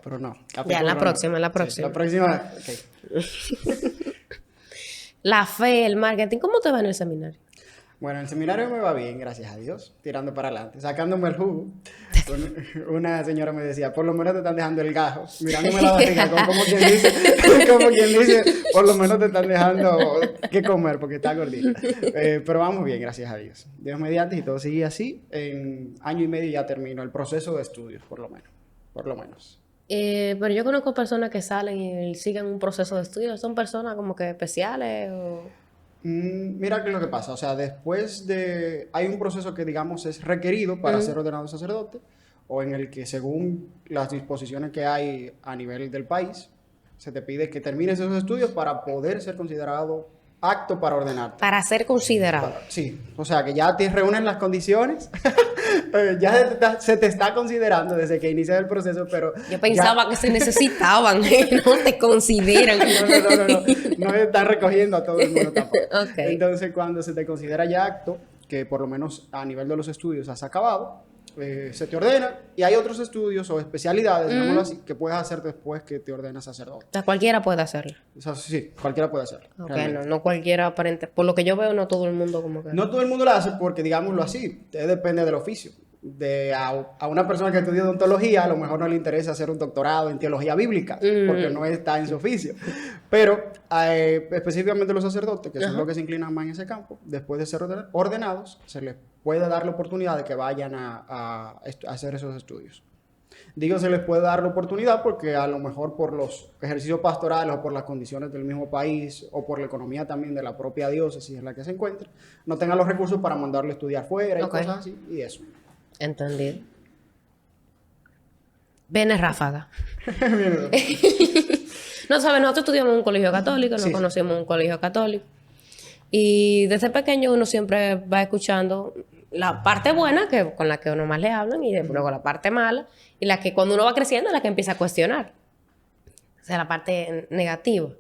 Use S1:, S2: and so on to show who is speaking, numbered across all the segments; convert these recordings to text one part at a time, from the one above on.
S1: Pero no.
S2: Ya, la próxima.
S1: Sí, la próxima, ok.
S2: La fe, el marketing, ¿cómo te va en el seminario?
S1: Bueno, el seminario me va bien, gracias a Dios, tirando para adelante, sacándome el jugo. Una señora me decía, por lo menos te están dejando el gajo, mirándome la barriga, como quien dice, por lo menos te están dejando que comer porque está gordita. Pero vamos bien, gracias a Dios. Dios mediante, y todo sigue así, en año y medio ya termino el proceso de estudios, por lo menos.
S2: Pero yo conozco personas que salen y siguen un proceso de estudio. ¿Son personas como que especiales o...?
S1: Mira qué es lo que pasa, o sea, hay un proceso que digamos es requerido para ser ordenado sacerdote, o en el que según las disposiciones que hay a nivel del país, se te pide que termines esos estudios para poder ser considerado apto para ordenarte.
S2: Para ser considerado.
S1: Sí, o sea, que ya te reúnen las condiciones, se te está considerando desde que inicia el proceso, pero...
S2: Yo pensaba que se necesitaban, no te consideran.
S1: No están recogiendo a todo el mundo tampoco.
S2: Okay.
S1: Entonces, cuando se te considera ya apto, que por lo menos a nivel de los estudios has acabado, se te ordena, y hay otros estudios o especialidades, digámoslo así, que puedes hacer después que te ordenas sacerdote.
S2: O sea, cualquiera puede hacerlo.
S1: O sea, sí, cualquiera puede hacerlo.
S2: Okay, no cualquiera aparente. Por lo que yo veo, no todo el mundo como que...
S1: No todo el mundo lo hace porque, digámoslo así, depende del oficio. A una persona que estudia odontología, a lo mejor no le interesa hacer un doctorado en teología bíblica, porque no está en su oficio. Pero específicamente los sacerdotes, que son los que se inclinan más en ese campo, después de ser ordenados, se les puede dar la oportunidad de que vayan a hacer esos estudios. Digo, se les puede dar la oportunidad porque a lo mejor por los ejercicios pastorales o por las condiciones del mismo país o por la economía también de la propia diócesis en la que se encuentra, no tengan los recursos para mandarlo a estudiar fuera y cosas así, y eso.
S2: Entendido. Viene Ráfaga. No, sabes, nosotros estudiamos en un colegio católico, nos conocimos en un colegio católico. Y desde pequeño uno siempre va escuchando la parte buena, que con la que uno más le hablan, y luego la parte mala, y la que cuando uno va creciendo es la que empieza a cuestionar. O sea, la parte negativa.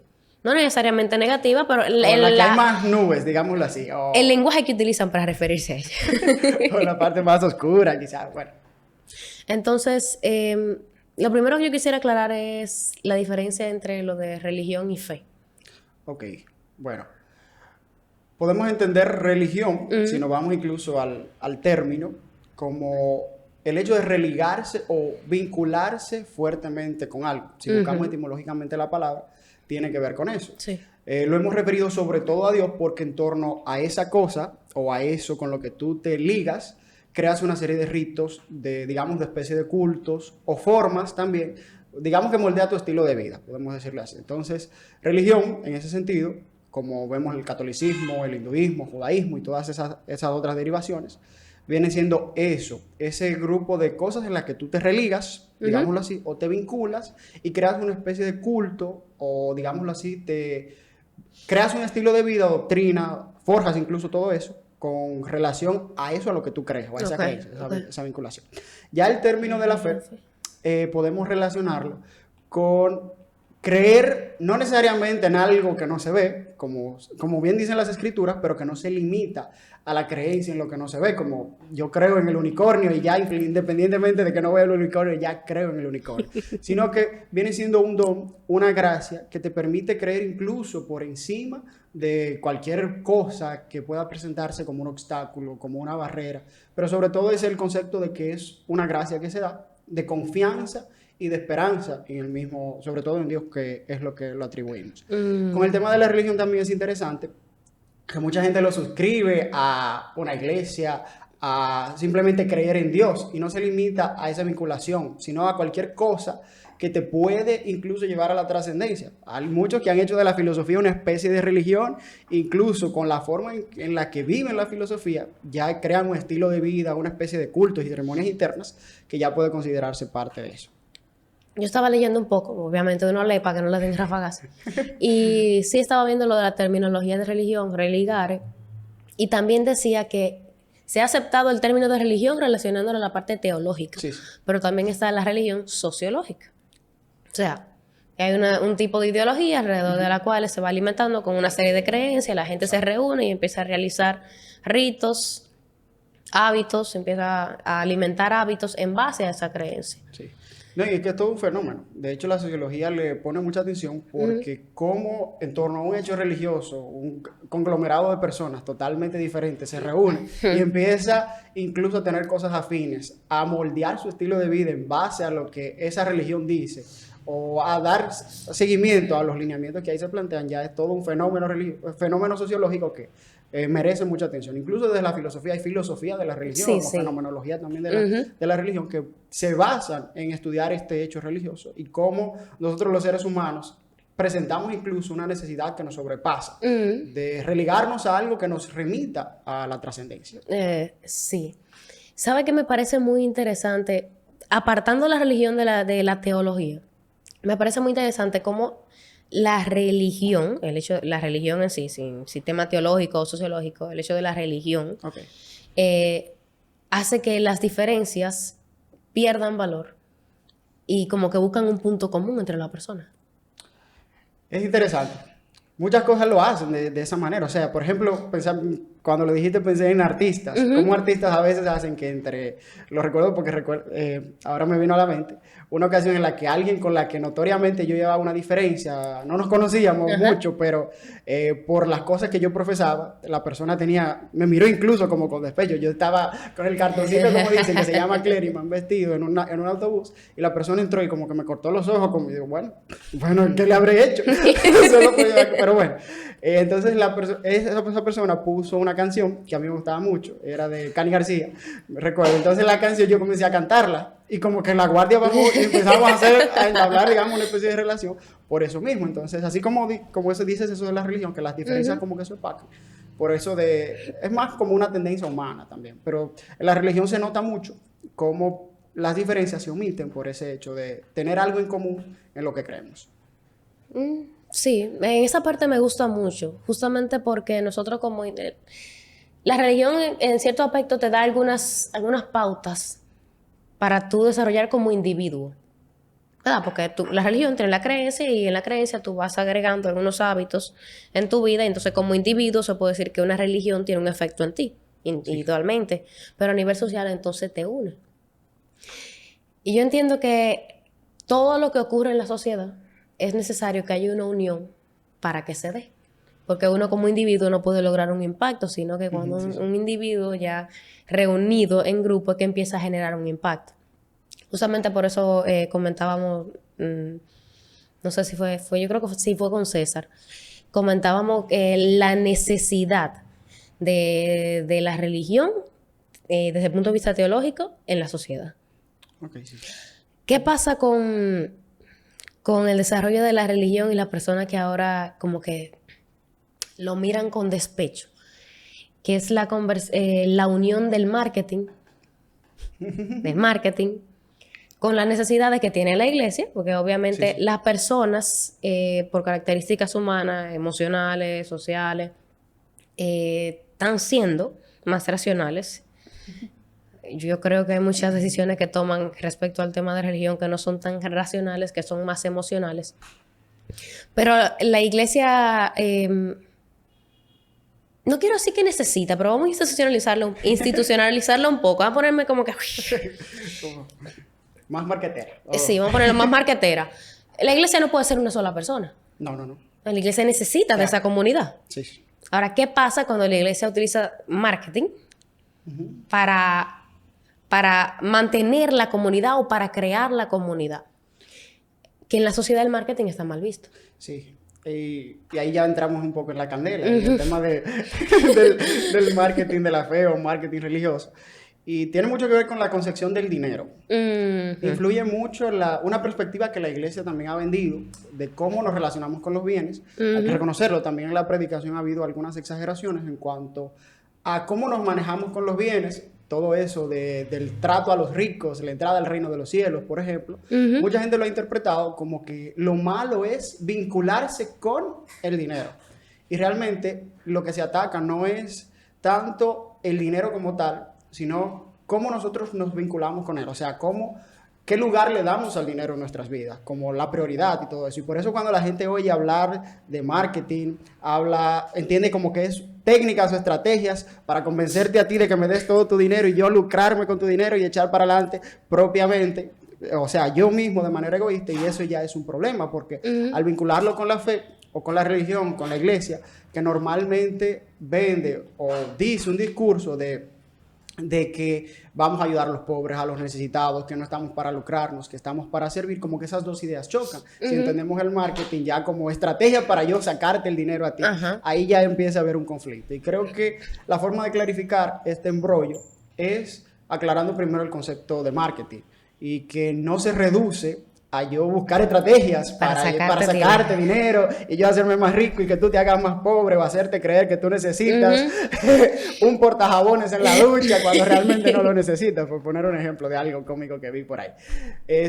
S2: No necesariamente negativa, pero...
S1: la que hay más nubes, digámoslo así.
S2: El lenguaje que utilizan para referirse a ella.
S1: O la parte más oscura, quizás, bueno.
S2: Entonces, lo primero que yo quisiera aclarar es la diferencia entre lo de religión y fe.
S1: Ok, bueno. Podemos entender religión, si nos vamos incluso al término, como el hecho de religarse o vincularse fuertemente con algo. Si buscamos etimológicamente la palabra, tiene que ver con eso.
S2: Sí.
S1: Lo hemos referido sobre todo a Dios porque en torno a esa cosa o a eso con lo que tú te ligas, creas una serie de ritos, digamos, de especie de cultos o formas también, digamos que moldea tu estilo de vida, podemos decirle así. Entonces, religión, en ese sentido, como vemos el catolicismo, el hinduismo, el judaísmo y todas esas otras derivaciones, viene siendo eso, ese grupo de cosas en las que tú te religas, digámoslo así, o te vinculas y creas una especie de culto, o digámoslo así, te creas un estilo de vida, doctrina, forjas incluso todo eso, con relación a eso, a lo que tú crees, o a esa creencia, esa vinculación. Ya el término de la fe, podemos relacionarlo con creer no necesariamente en algo que no se ve, como bien dicen las escrituras, pero que no se limita a la creencia en lo que no se ve, como yo creo en el unicornio y ya independientemente de que no vea el unicornio, ya creo en el unicornio, sino que viene siendo un don, una gracia que te permite creer incluso por encima de cualquier cosa que pueda presentarse como un obstáculo, como una barrera, pero sobre todo es el concepto de que es una gracia que se da, de confianza y de esperanza en el mismo, sobre todo en Dios, que es lo que lo atribuimos. Con el tema de la religión también es interesante que mucha gente lo suscribe a una iglesia, a simplemente creer en Dios, y no se limita a esa vinculación, sino a cualquier cosa que te puede incluso llevar a la trascendencia. Hay muchos que han hecho de la filosofía una especie de religión, incluso con la forma en la que viven la filosofía, ya crean un estilo de vida, una especie de cultos y ceremonias internas que ya puede considerarse parte de eso.
S2: Yo estaba leyendo un poco, obviamente uno lee para que no le den ráfagas, y sí estaba viendo lo de la terminología de religión, religare, y también decía que se ha aceptado el término de religión relacionándolo a la parte teológica, pero también está la religión sociológica. O sea, que hay un tipo de ideología alrededor de la cual se va alimentando con una serie de creencias, la gente se reúne y empieza a realizar ritos, hábitos, empieza a alimentar hábitos en base a esa creencia.
S1: Sí. No, y es que es todo un fenómeno. De hecho, la sociología le pone mucha atención porque como en torno a un hecho religioso, un conglomerado de personas totalmente diferentes se reúne y empieza incluso a tener cosas afines, a moldear su estilo de vida en base a lo que esa religión dice o a dar seguimiento a los lineamientos que ahí se plantean, ya es todo un fenómeno sociológico que merece mucha atención. Incluso desde la filosofía hay filosofía de la religión, o fenomenología también de la religión, que se basan en estudiar este hecho religioso y cómo nosotros los seres humanos presentamos incluso una necesidad que nos sobrepasa, de religarnos a algo que nos remita a la trascendencia.
S2: Sí. ¿Sabe qué me parece muy interesante? Apartando la religión de la teología, me parece muy interesante cómo la religión, la religión en sí, sin sistema teológico o sociológico, el hecho de la religión, hace que las diferencias pierdan valor y como que buscan un punto común entre las personas.
S1: Es interesante. Muchas cosas lo hacen de esa manera. O sea, por ejemplo, cuando lo dijiste pensé en artistas. Como artistas a veces hacen que entre... Lo recuerdo porque ahora me vino a la mente una ocasión en la que alguien con la que notoriamente yo llevaba una diferencia, no nos conocíamos mucho, pero por las cosas que yo profesaba, la persona me miró incluso como con despecho. Yo estaba con el cartoncito, como dicen, que se llama Cleriman, vestido en un autobús, y la persona entró y como que me cortó los ojos, como digo, bueno, ¿qué le habré hecho? Pero bueno, entonces esa persona puso una canción que a mí me gustaba mucho, era de Cani García, me recuerdo. Entonces la canción yo comencé a cantarla y como que la guardia bajó y empezamos a entablar, digamos, una especie de relación por eso mismo. Entonces, así como eso dices eso de la religión, que las diferencias como que se opacan. Por eso es más como una tendencia humana también. Pero en la religión se nota mucho cómo las diferencias se omiten por ese hecho de tener algo en común en lo que creemos.
S2: Sí, en esa parte me gusta mucho, justamente porque nosotros como... La religión en cierto aspecto te da algunas pautas para tú desarrollar como individuo, ¿verdad? Porque la religión tiene la creencia y en la creencia tú vas agregando algunos hábitos en tu vida y entonces como individuo se puede decir que una religión tiene un efecto en ti, individualmente, pero a nivel social entonces te une. Y yo entiendo que todo lo que ocurre en la sociedad es necesario que haya una unión para que se dé. Porque uno como individuo no puede lograr un impacto, sino que cuando un individuo ya reunido en grupo es que empieza a generar un impacto. Justamente por eso comentábamos, no sé si fue, yo creo que sí fue con César, comentábamos la necesidad de la religión desde el punto de vista teológico en la sociedad.
S1: Okay, sí.
S2: ¿Qué pasa con el desarrollo de la religión y las personas que ahora como que lo miran con despecho? Que es la unión del marketing con las necesidades que tiene la iglesia, porque obviamente las personas, por características humanas, emocionales, sociales, están siendo más racionales. Yo creo que hay muchas decisiones que toman respecto al tema de religión que no son tan racionales, que son más emocionales. Pero la iglesia, no quiero decir que necesita, pero vamos a institucionalizarlo un poco. Vamos a ponerme como que...
S1: Más marquetera.
S2: Sí, vamos a ponerlo más marquetera. La iglesia no puede ser una sola persona.
S1: No.
S2: La iglesia necesita de esa comunidad.
S1: Sí.
S2: Ahora, ¿qué pasa cuando la iglesia utiliza marketing para mantener la comunidad o para crear la comunidad? Que en la sociedad el marketing está mal visto.
S1: Sí. Y ahí ya entramos un poco en la candela, en el tema del marketing de la fe o marketing religioso. Y tiene mucho que ver con la concepción del dinero. Influye mucho una perspectiva que la iglesia también ha vendido de cómo nos relacionamos con los bienes. Hay que reconocerlo, también en la predicación ha habido algunas exageraciones en cuanto a cómo nos manejamos con los bienes. Todo eso del trato a los ricos, la entrada al reino de los cielos, por ejemplo. Mucha gente lo ha interpretado como que lo malo es vincularse con el dinero. Y realmente lo que se ataca no es tanto el dinero como tal, sino cómo nosotros nos vinculamos con él. O sea, qué lugar le damos al dinero en nuestras vidas, como la prioridad y todo eso. Y por eso cuando la gente oye hablar de marketing, entiende como que es técnicas o estrategias para convencerte a ti de que me des todo tu dinero y yo lucrarme con tu dinero y echar para adelante propiamente o sea, yo mismo de manera egoísta, y eso ya es un problema, porque al vincularlo con la fe o con la religión, con la iglesia, que normalmente vende o dice un discurso de que vamos a ayudar a los pobres, a los necesitados, que no estamos para lucrarnos, que estamos para servir, como que esas dos ideas chocan. Si entendemos el marketing ya como estrategia para yo sacarte el dinero a ti, ahí ya empieza a haber un conflicto. Y creo que la forma de clarificar este embrollo es aclarando primero el concepto de marketing y que no se reduce a yo buscar estrategias para sacarte dinero y yo hacerme más rico y que tú te hagas más pobre o hacerte creer que tú necesitas un portajabones en la ducha cuando realmente no lo necesitas, por poner un ejemplo de algo cómico que vi por ahí.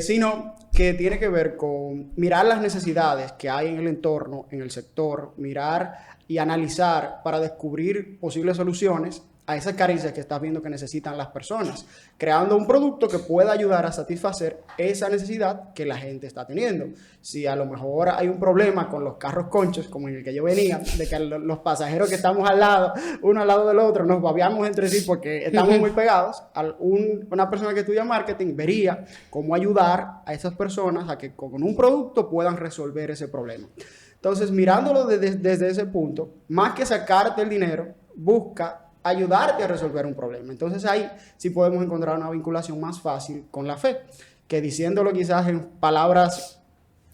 S1: Sino que tiene que ver con mirar las necesidades que hay en el entorno, en el sector, mirar y analizar para descubrir posibles soluciones a esas carencias que estás viendo que necesitan las personas, creando un producto que pueda ayudar a satisfacer esa necesidad que la gente está teniendo. Si a lo mejor hay un problema con los carros conchos, como en el que yo venía, de que los pasajeros que estamos al lado, uno al lado del otro, nos babeamos entre sí porque estamos muy pegados, una persona que estudia marketing vería cómo ayudar a esas personas a que con un producto puedan resolver ese problema. Entonces, mirándolo desde ese punto, más que sacarte el dinero, busca ayudarte a resolver un problema. Entonces ahí sí podemos encontrar una vinculación más fácil con la fe, que diciéndolo quizás en palabras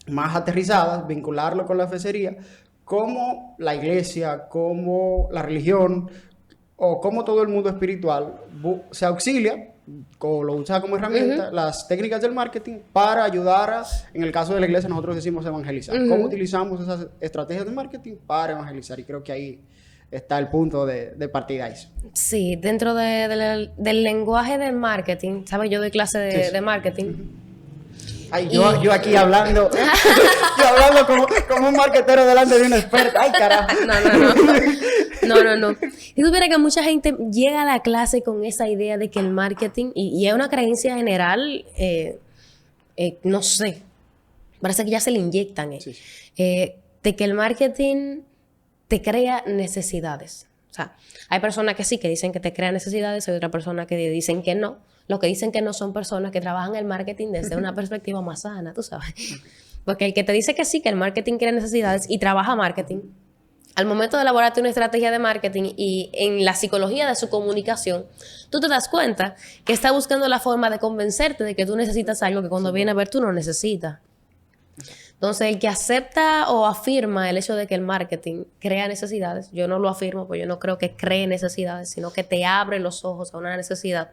S1: más aterrizadas, vincularlo con la fe sería cómo la iglesia, cómo la religión o cómo todo el mundo espiritual se auxilia o lo usa como herramienta, las técnicas del marketing para ayudar a, en el caso de la iglesia nosotros decimos evangelizar. ¿Cómo utilizamos esas estrategias de marketing para evangelizar? Y creo que ahí está el punto de partida.
S2: Sí, dentro del lenguaje del marketing, ¿sabes? Yo doy clase de marketing.
S1: Ay, yo aquí hablando, yo hablando como un marketero delante de un experto. Ay, carajo.
S2: No. Y tú verás que mucha gente llega a la clase con esa idea de que el marketing, y es una creencia general, no sé, parece que ya se le inyectan, de que el marketing te crea necesidades. O sea, hay personas que sí, que dicen que te crea necesidades, hay otras personas que dicen que no. Los que dicen que no son personas que trabajan el marketing desde una perspectiva más sana, tú sabes. Porque el que te dice que sí, que el marketing crea necesidades y trabaja marketing, al momento de elaborarte una estrategia de marketing y en la psicología de su comunicación, tú te das cuenta que está buscando la forma de convencerte de que tú necesitas algo que cuando viene a ver tú no necesitas. Entonces, el que acepta o afirma el hecho de que el marketing crea necesidades, yo no lo afirmo, porque yo no creo que cree necesidades, sino que te abre los ojos a una necesidad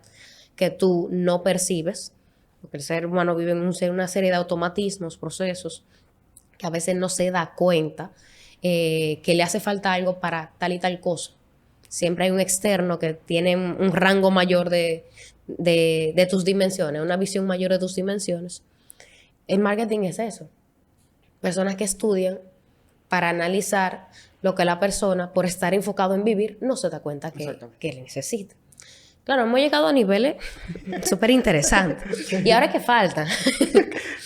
S2: que tú no percibes, porque el ser humano vive en una serie de automatismos, procesos, que a veces no se da cuenta que le hace falta algo para tal y tal cosa. Siempre hay un externo que tiene un rango mayor de tus dimensiones, una visión mayor de tus dimensiones. El marketing es eso. Personas que estudian para analizar lo que la persona, por estar enfocado en vivir, no se da cuenta que necesita. Claro, hemos llegado a niveles súper interesantes. ¿Y ahora qué falta?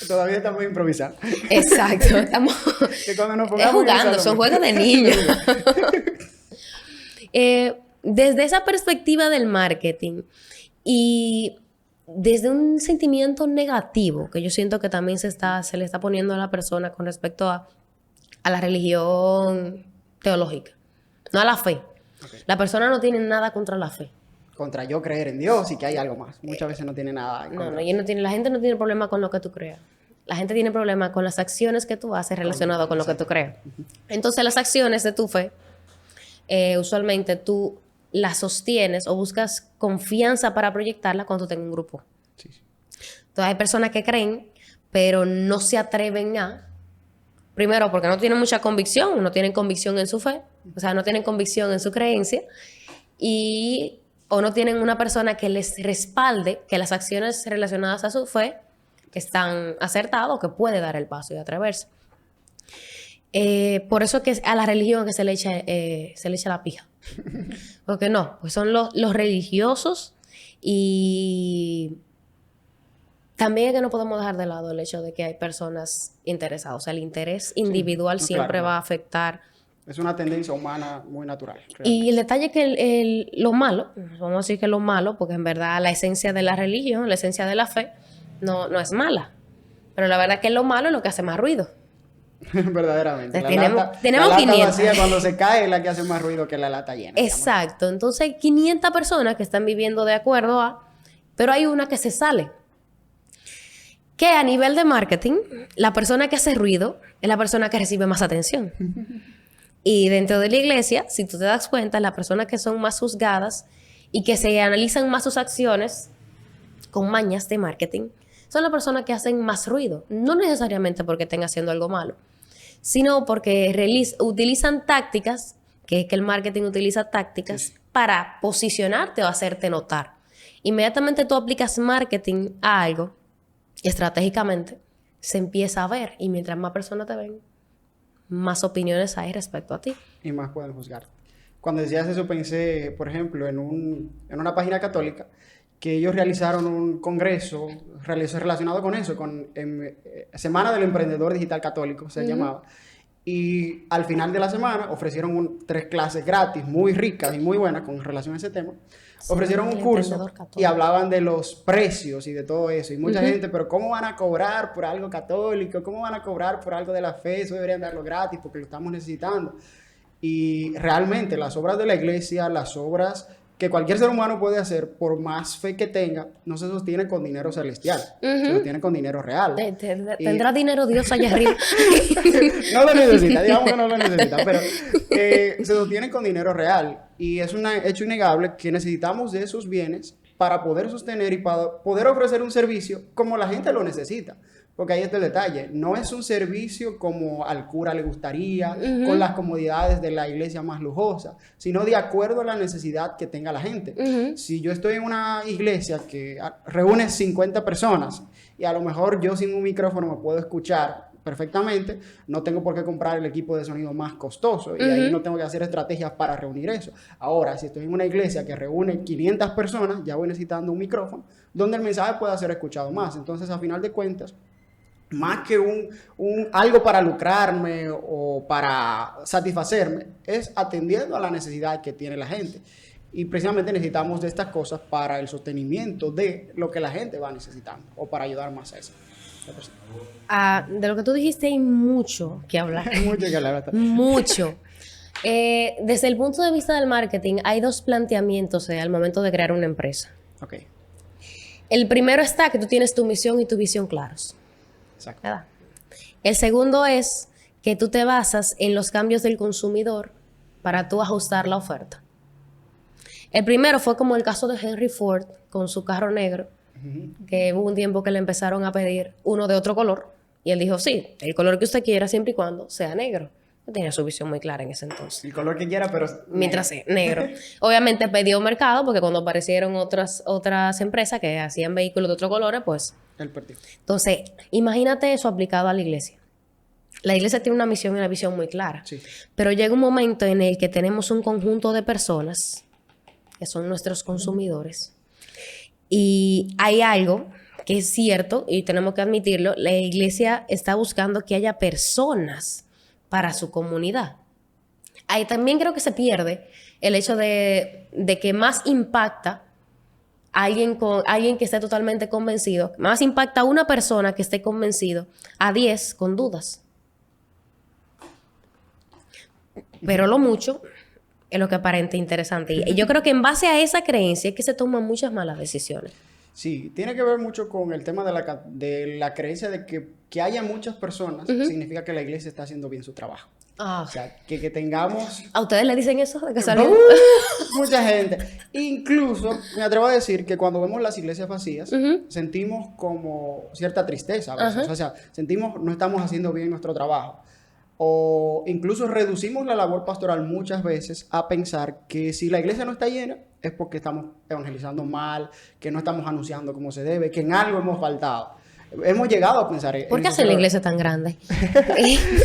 S1: Todavía estamos improvisando.
S2: Exacto. Estamos jugando, son juegos de niños. Desde esa perspectiva del marketing y desde un sentimiento negativo que yo siento que también se le está poniendo a la persona con respecto a la religión teológica, no a la fe. Okay. La persona no tiene nada contra la fe.
S1: Contra yo creer en Dios y que hay algo más. Muchas veces no tiene nada.
S2: La gente no tiene problema con lo que tú creas. La gente tiene problema con las acciones que tú haces relacionadas con lo que tú creas. Entonces, las acciones de tu fe, usualmente tú las sostienes o buscas confianza para proyectarla cuando tú tengas un grupo. Sí. Entonces hay personas que creen, pero no se atreven a, primero porque no tienen mucha convicción, no tienen convicción en su fe, o sea, no tienen convicción en su creencia, o no tienen una persona que les respalde que las acciones relacionadas a su fe están acertadas o que puede dar el paso y atreverse. Por eso que a la religión que se le echa la pija. Porque no, pues son los religiosos, y también es que no podemos dejar de lado el hecho de que hay personas interesadas. O sea, el interés individual siempre va a afectar.
S1: Es una tendencia humana muy natural. Realmente.
S2: Y el detalle es que lo malo, vamos a decir que lo malo, porque en verdad la esencia de la religión, la esencia de la fe, no es mala. Pero la verdad es que lo malo es lo que hace más ruido.
S1: Verdaderamente.
S2: Tenemos
S1: la lata
S2: 500.
S1: vacía cuando se cae es la que hace más ruido que la lata llena.
S2: Exacto. Entonces hay 500 personas que están viviendo de acuerdo a, pero hay una que se sale. Que a nivel de marketing, la persona que hace ruido es la persona que recibe más atención. Y dentro de la iglesia, si tú te das cuenta, las personas que son más juzgadas y que se analizan más sus acciones con mañas de marketing, son las personas que hacen más ruido. No necesariamente porque estén haciendo algo malo, sino porque utilizan tácticas, que es que el marketing utiliza tácticas
S1: Sí.
S2: para posicionarte o hacerte notar. Inmediatamente tú aplicas marketing a algo, estratégicamente, se empieza a ver. Y mientras más personas te ven, más opiniones hay respecto a ti.
S1: Y más pueden juzgar. Cuando decías eso pensé, por ejemplo, en una página católica que ellos realizaron un congreso relacionado con eso, con Semana del Emprendedor Digital Católico, se llamaba. Y al final de la semana ofrecieron 3 clases gratis, muy ricas y muy buenas con relación a ese tema.
S2: Sí,
S1: Ofrecieron un
S2: el
S1: curso
S2: emprendedor católico.
S1: y hablaban de los precios y de todo eso. Y mucha gente, pero ¿cómo van a cobrar por algo católico? ¿Cómo van a cobrar por algo de la fe? Eso deberían darlo gratis porque lo estamos necesitando. Y realmente las obras de la iglesia, las obras que cualquier ser humano puede hacer, por más fe que tenga, no se sostiene con dinero celestial, se sostiene con dinero real.
S2: Tendrá dinero Dios allá arriba.
S1: No lo necesita, digamos que no lo necesita, pero se sostiene con dinero real. Y es un hecho innegable que necesitamos de esos bienes para poder sostener y para poder ofrecer un servicio como la gente lo necesita. Porque ahí está el detalle. No es un servicio como al cura le gustaría, con las comodidades de la iglesia más lujosa, sino de acuerdo a la necesidad que tenga la gente. Si yo estoy en una iglesia que reúne 50 personas y a lo mejor yo sin un micrófono me puedo escuchar perfectamente, no tengo por qué comprar el equipo de sonido más costoso y ahí no tengo que hacer estrategias para reunir eso. Ahora, si estoy en una iglesia que reúne 500 personas, ya voy necesitando un micrófono donde el mensaje pueda ser escuchado más. Entonces, a final de cuentas, más que algo para lucrarme o para satisfacerme, es atendiendo a la necesidad que tiene la gente. Y precisamente necesitamos de estas cosas para el sostenimiento de lo que la gente va necesitando o para ayudar más a eso.
S2: De lo que tú dijiste hay mucho que hablar.
S1: Mucho que hablar.
S2: Mucho. Desde el punto de vista del marketing, hay 2 planteamientos al momento de crear una empresa.
S1: Ok.
S2: El primero está que tú tienes tu misión y tu visión claros.
S1: Exacto.
S2: ¿Verdad? El segundo es que tú te basas en los cambios del consumidor para tú ajustar la oferta. El primero fue como el caso de Henry Ford con su carro negro, que hubo un tiempo que le empezaron a pedir uno de otro color y él dijo, sí, el color que usted quiera siempre y cuando sea negro. No tenía su visión muy clara en ese entonces.
S1: El color que quiera, pero
S2: Mientras sea negro. Obviamente perdió mercado porque cuando aparecieron otras empresas que hacían vehículos de otros colores, pues...
S1: el partido.
S2: Entonces, imagínate eso aplicado a la iglesia. La iglesia tiene una misión y una visión muy clara.
S1: Sí.
S2: Pero llega un momento en el que tenemos un conjunto de personas que son nuestros consumidores. Y hay algo que es cierto y tenemos que admitirlo. La iglesia está buscando que haya personas para su comunidad. Ahí también creo que se pierde el hecho de que más impacta alguien que esté totalmente convencido, más impacta a una persona que esté convencido a 10 con dudas. Pero lo mucho es lo que aparenta interesante. Y yo creo que en base a esa creencia es que se toman muchas malas decisiones.
S1: Sí, tiene que ver mucho con el tema de la creencia de que haya muchas personas, significa que la iglesia está haciendo bien su trabajo. O sea, que tengamos...
S2: ¿A ustedes le dicen eso? ¿De que salió?
S1: Mucha gente. Incluso, me atrevo a decir que cuando vemos las iglesias vacías, sentimos como cierta tristeza a veces. O sea, sentimos no estamos haciendo bien nuestro trabajo. O incluso reducimos la labor pastoral muchas veces a pensar que si la iglesia no está llena es porque estamos evangelizando mal, que no estamos anunciando como se debe, que en algo hemos faltado. Hemos llegado a pensar
S2: ¿Por qué hacen la iglesia tan grande?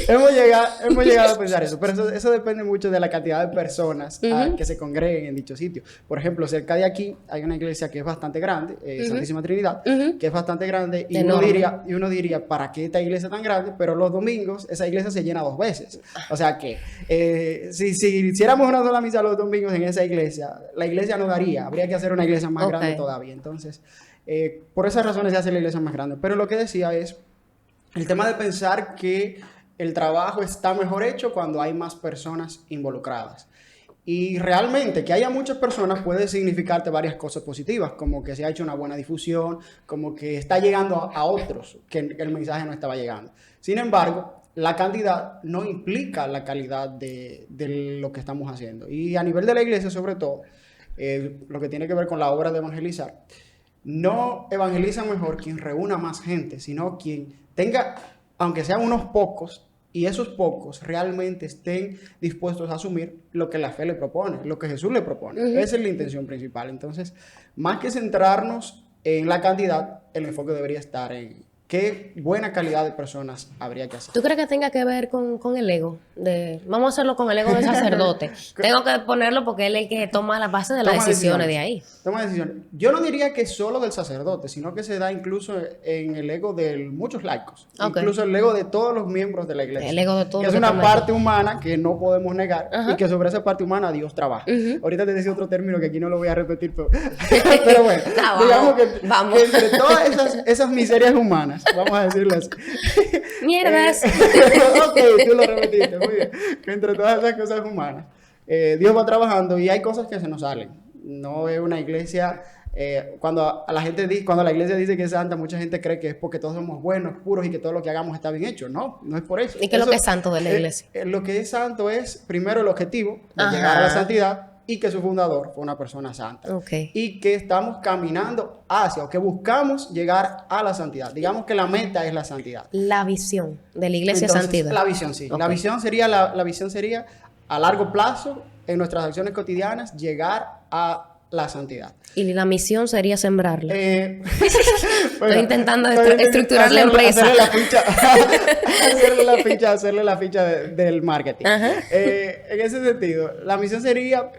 S1: hemos llegado a pensar eso, pero eso depende mucho de la cantidad de personas que se congreguen en dicho sitio. Por ejemplo, cerca de aquí hay una iglesia que es bastante grande, Santísima Trinidad, que es bastante grande, y uno diría, ¿para qué esta iglesia tan grande? Pero los domingos esa iglesia se llena 2 veces. O sea que si hiciéramos una sola misa los domingos en esa iglesia, la iglesia no daría, habría que hacer una iglesia más grande todavía. Entonces... Por esas razones se hace la iglesia más grande. Pero lo que decía es el tema de pensar que el trabajo está mejor hecho cuando hay más personas involucradas. Y realmente que haya muchas personas puede significarte varias cosas positivas, como que se ha hecho una buena difusión, como que está llegando a otros, que el mensaje no estaba llegando. Sin embargo, la cantidad no implica la calidad de lo que estamos haciendo. Y a nivel de la iglesia, sobre todo, lo que tiene que ver con la obra de evangelizar, no evangeliza mejor quien reúna más gente, sino quien tenga, aunque sean unos pocos, y esos pocos realmente estén dispuestos a asumir lo que la fe le propone, lo que Jesús le propone. Esa es la intención principal. Entonces, más que centrarnos en la cantidad, el enfoque debería estar en qué buena calidad de personas habría que hacer.
S2: ¿Tú crees que tenga que ver con el ego? Vamos a hacerlo con el ego del sacerdote. Tengo que ponerlo porque él es el que toma la base de las decisiones de ahí.
S1: Toma decisiones. Yo no diría que solo del sacerdote, sino que se da incluso en el ego de muchos laicos. Okay. Incluso el ego de todos los miembros de la iglesia.
S2: El ego de todos.
S1: Que es una parte humana que no podemos negar y que sobre esa parte humana Dios trabaja. Ahorita te decía otro término que aquí no lo voy a repetir, pero bueno, digamos que entre todas esas miserias humanas, vamos a decirlo así.
S2: Mierdas.
S1: Ok, tú lo repetiste, muy bien. Que entre todas esas cosas humanas, Dios va trabajando y hay cosas que se nos salen. No es una iglesia, cuando la iglesia dice que es santa, mucha gente cree que es porque todos somos buenos, puros y que todo lo que hagamos está bien hecho. No, no es por eso.
S2: ¿Y qué es lo que es santo de la iglesia?
S1: Lo que es santo es, primero, el objetivo de llegar a la santidad, y que su fundador fue una persona santa.
S2: Okay.
S1: Y que estamos caminando hacia, o que buscamos llegar a la santidad. Digamos que la meta es la santidad.
S2: La visión de la iglesia es santidad.
S1: La visión, sí. Okay. La visión sería a largo plazo, en nuestras acciones cotidianas, llegar a la santidad.
S2: Y la misión sería sembrarla. Estoy intentando estructurar la empresa.
S1: Hacerle la ficha del marketing. En ese sentido, la misión sería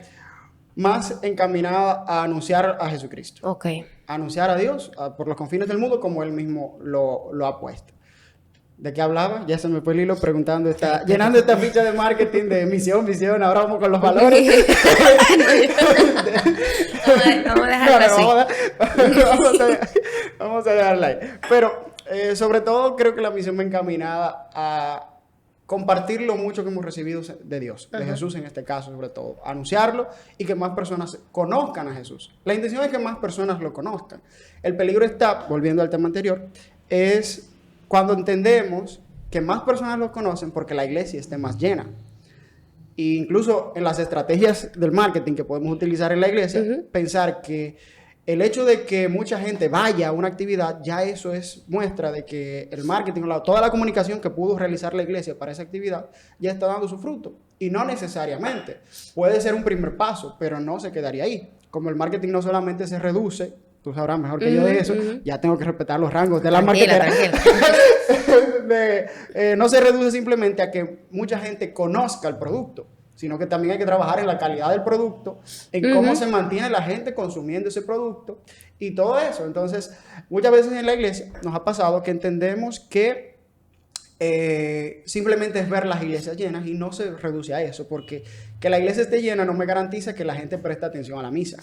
S1: más encaminada a anunciar a Jesucristo.
S2: Okay.
S1: A anunciar a Dios por los confines del mundo como Él mismo lo ha puesto. ¿De qué hablaba? Ya se me fue el hilo preguntando, llenando esta ficha de marketing de misión, ahora vamos con los valores.
S2: Vamos a dejarlo así.
S1: Vamos a dejarla ahí. Pero sobre todo creo que la misión va encaminada a compartir lo mucho que hemos recibido de Dios, de Jesús en este caso sobre todo, anunciarlo y que más personas conozcan a Jesús. La intención es que más personas lo conozcan. El peligro está, volviendo al tema anterior, es cuando entendemos que más personas lo conocen porque la iglesia esté más llena. E incluso en las estrategias del marketing que podemos utilizar en la iglesia, pensar que el hecho de que mucha gente vaya a una actividad, ya eso es muestra de que el marketing, toda la comunicación que pudo realizar la iglesia para esa actividad, ya está dando su fruto. Y no necesariamente. Puede ser un primer paso, pero no se quedaría ahí. Como el marketing no solamente se reduce, tú sabrás mejor que yo de eso, ya tengo que respetar los rangos de la marketera. No se reduce simplemente a que mucha gente conozca el producto, sino que también hay que trabajar en la calidad del producto, en cómo se mantiene la gente consumiendo ese producto y todo eso. Entonces, muchas veces en la iglesia nos ha pasado que entendemos que simplemente es ver las iglesias llenas y no se reduce a eso, porque que la iglesia esté llena no me garantiza que la gente preste atención a la misa,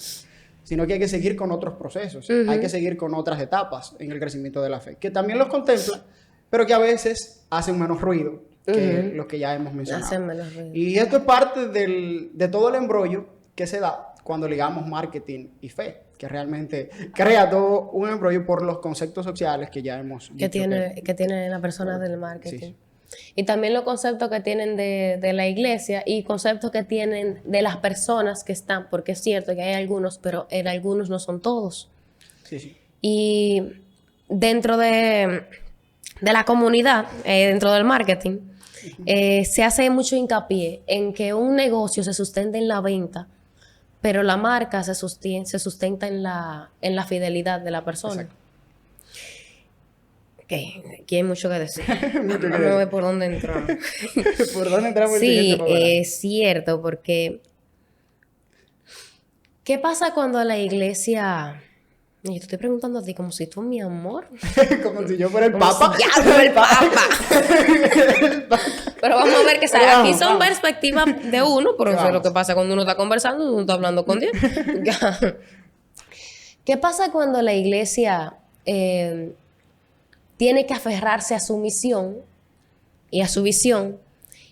S1: sino que hay que seguir con otros procesos, hay que seguir con otras etapas en el crecimiento de la fe, que también los contempla, pero que a veces hacen menos ruido que lo que ya hemos mencionado. Y esto es parte de todo el embrollo que se da cuando ligamos marketing y fe, que realmente crea todo un embrollo por los conceptos sociales que ya hemos dicho
S2: que tiene la persona del marketing. Sí. Y también los conceptos que tienen de la iglesia y conceptos que tienen de las personas que están, porque es cierto que hay algunos, pero en algunos no son todos.
S1: Sí.
S2: Y dentro de la comunidad, dentro del marketing, se hace mucho hincapié en que un negocio se sustenta en la venta, pero la marca se sustenta en la fidelidad de la persona. Exacto. Aquí hay mucho que decir. Vamos a ver por dónde entramos.
S1: ¿Por dónde entramos?
S2: Sí, es cierto, porque ¿qué pasa cuando la iglesia... Yo te estoy preguntando a ti como si tú, mi amor.
S1: Como si yo fuera el Papa.
S2: Si ya fuera el Papa. Pero vamos a ver qué sale. Aquí son perspectivas de uno, pero eso es lo que pasa cuando uno está conversando, uno está hablando con Dios. ¿Qué pasa cuando la iglesia tiene que aferrarse a su misión y a su visión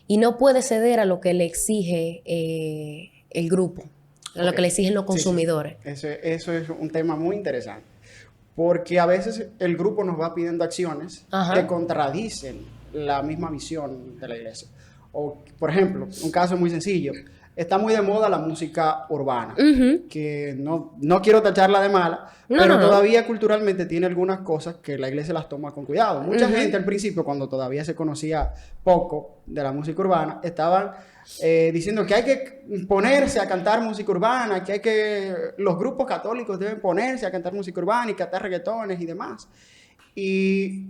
S2: y no puede ceder a lo que le exige el grupo, a lo que le exigen los consumidores?
S1: Eso es un tema muy interesante. Porque a veces el grupo nos va pidiendo acciones que contradicen la misma visión de la iglesia. O, por ejemplo, un caso muy sencillo. Está muy de moda la música urbana, que no quiero tacharla de mala, pero todavía culturalmente tiene algunas cosas que la iglesia las toma con cuidado. Mucha gente al principio, cuando todavía se conocía poco de la música urbana, estaban diciendo que hay que ponerse a cantar música urbana, los grupos católicos deben ponerse a cantar música urbana y cantar reggaetones y demás. Y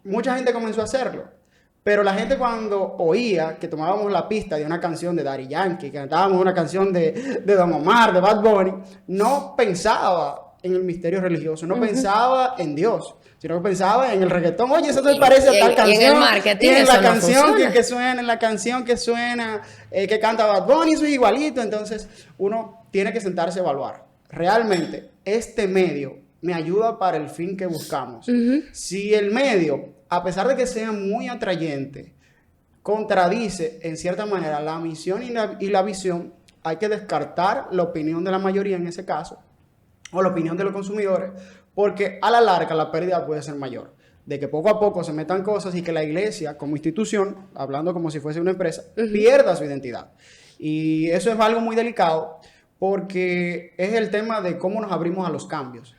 S1: mucha gente comenzó a hacerlo. Pero la gente cuando oía que tomábamos la pista de una canción de Daddy Yankee, que cantábamos una canción de Don Omar, de Bad Bunny, no pensaba en el misterio religioso, no pensaba en Dios, sino que pensaba en el reggaetón. Oye, eso te parece a tal canción.
S2: Y en el marketing,
S1: y en
S2: eso
S1: la
S2: no
S1: canción
S2: funciona.
S1: que suena, en la canción que suena, que canta Bad Bunny, eso es igualito. Entonces, uno tiene que sentarse a evaluar. Realmente, este medio me ayuda para el fin que buscamos. Si el medio, a pesar de que sea muy atrayente, contradice en cierta manera la misión y la visión, hay que descartar la opinión de la mayoría en ese caso, o la opinión de los consumidores, porque a la larga la pérdida puede ser mayor. De que poco a poco se metan cosas y que la iglesia como institución, hablando como si fuese una empresa, pierda su identidad. Y eso es algo muy delicado porque es el tema de cómo nos abrimos a los cambios.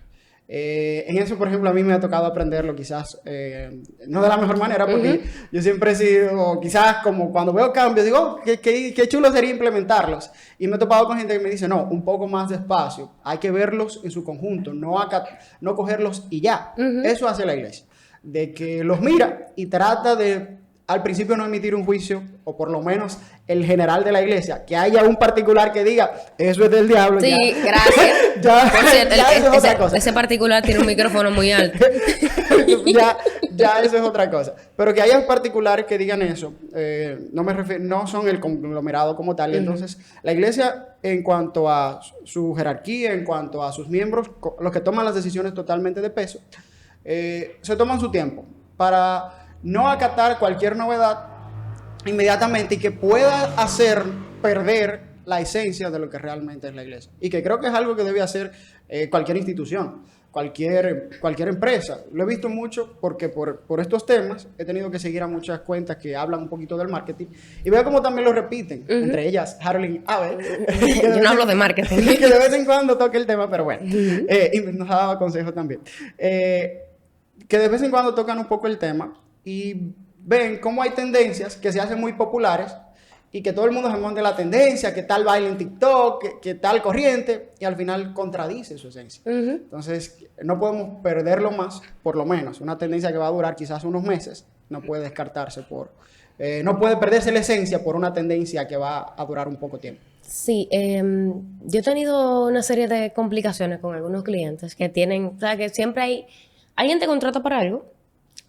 S1: En eso, por ejemplo, a mí me ha tocado aprenderlo quizás, no de la mejor manera, porque yo siempre he sido, quizás como cuando veo cambios, digo, oh, qué chulo sería implementarlos. Y me he topado con gente que me dice, no, un poco más despacio, hay que verlos en su conjunto, no cogerlos y ya. Eso hace la iglesia, de que los mira y trata de, al principio no emitir un juicio, o por lo menos el general de la iglesia, que haya un particular que diga, eso es del diablo.
S2: Sí,
S1: ya.
S2: gracias.
S1: Por cierto, eso es otra cosa.
S2: Ese particular tiene un micrófono muy alto.
S1: ya eso es otra cosa. Pero que haya particulares que digan eso, no son el conglomerado como tal. Entonces, la iglesia, en cuanto a su jerarquía, en cuanto a sus miembros, los que toman las decisiones totalmente de peso, se toman su tiempo para no acatar cualquier novedad inmediatamente y que pueda hacer perder la esencia de lo que realmente es la iglesia. Y que creo que es algo que debe hacer cualquier institución, cualquier empresa. Lo he visto mucho porque por estos temas he tenido que seguir a muchas cuentas que hablan un poquito del marketing y veo como también lo repiten, entre ellas Harolyn Abel.
S2: Yo no hablo de marketing.
S1: Que de vez en cuando toque el tema, pero bueno, y nos daba consejos también. Que de vez en cuando tocan un poco el tema y ven cómo hay tendencias que se hacen muy populares y que todo el mundo se monte la tendencia, que tal baile en TikTok, que tal corriente, y al final contradice su esencia. Entonces, no podemos perderlo más, por lo menos. Una tendencia que va a durar quizás unos meses, no puede descartarse no puede perderse la esencia por una tendencia que va a durar un poco tiempo.
S2: Sí, yo he tenido una serie de complicaciones con algunos clientes que tienen, o sea, que siempre hay, alguien te contrata para algo,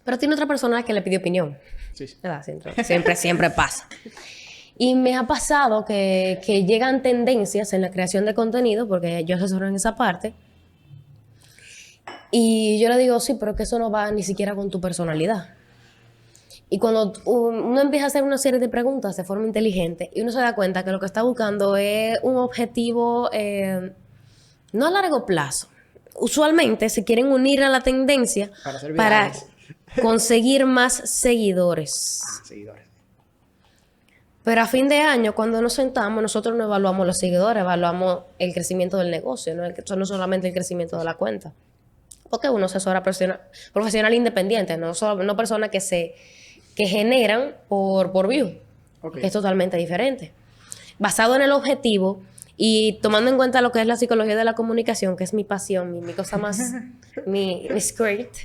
S2: pero tiene otra persona que le pide opinión.
S1: Sí.
S2: ¿Verdad? Siempre pasa. Y me ha pasado que llegan tendencias en la creación de contenido, porque yo asesoro en esa parte, y yo le digo, sí, pero que eso no va ni siquiera con tu personalidad. Y cuando uno empieza a hacer una serie de preguntas de forma inteligente, y uno se da cuenta que lo que está buscando es un objetivo no a largo plazo. Usualmente se quieren unir a la tendencia para conseguir más seguidores.
S1: Seguidores.
S2: Pero a fin de año, cuando nos sentamos, nosotros no evaluamos los seguidores, evaluamos el crecimiento del negocio, no solamente el crecimiento de la cuenta. Porque uno asesora profesional independiente, no personas que generan por view, que es totalmente diferente. Basado en el objetivo y tomando en cuenta lo que es la psicología de la comunicación, que es mi pasión, mi cosa más, mi script.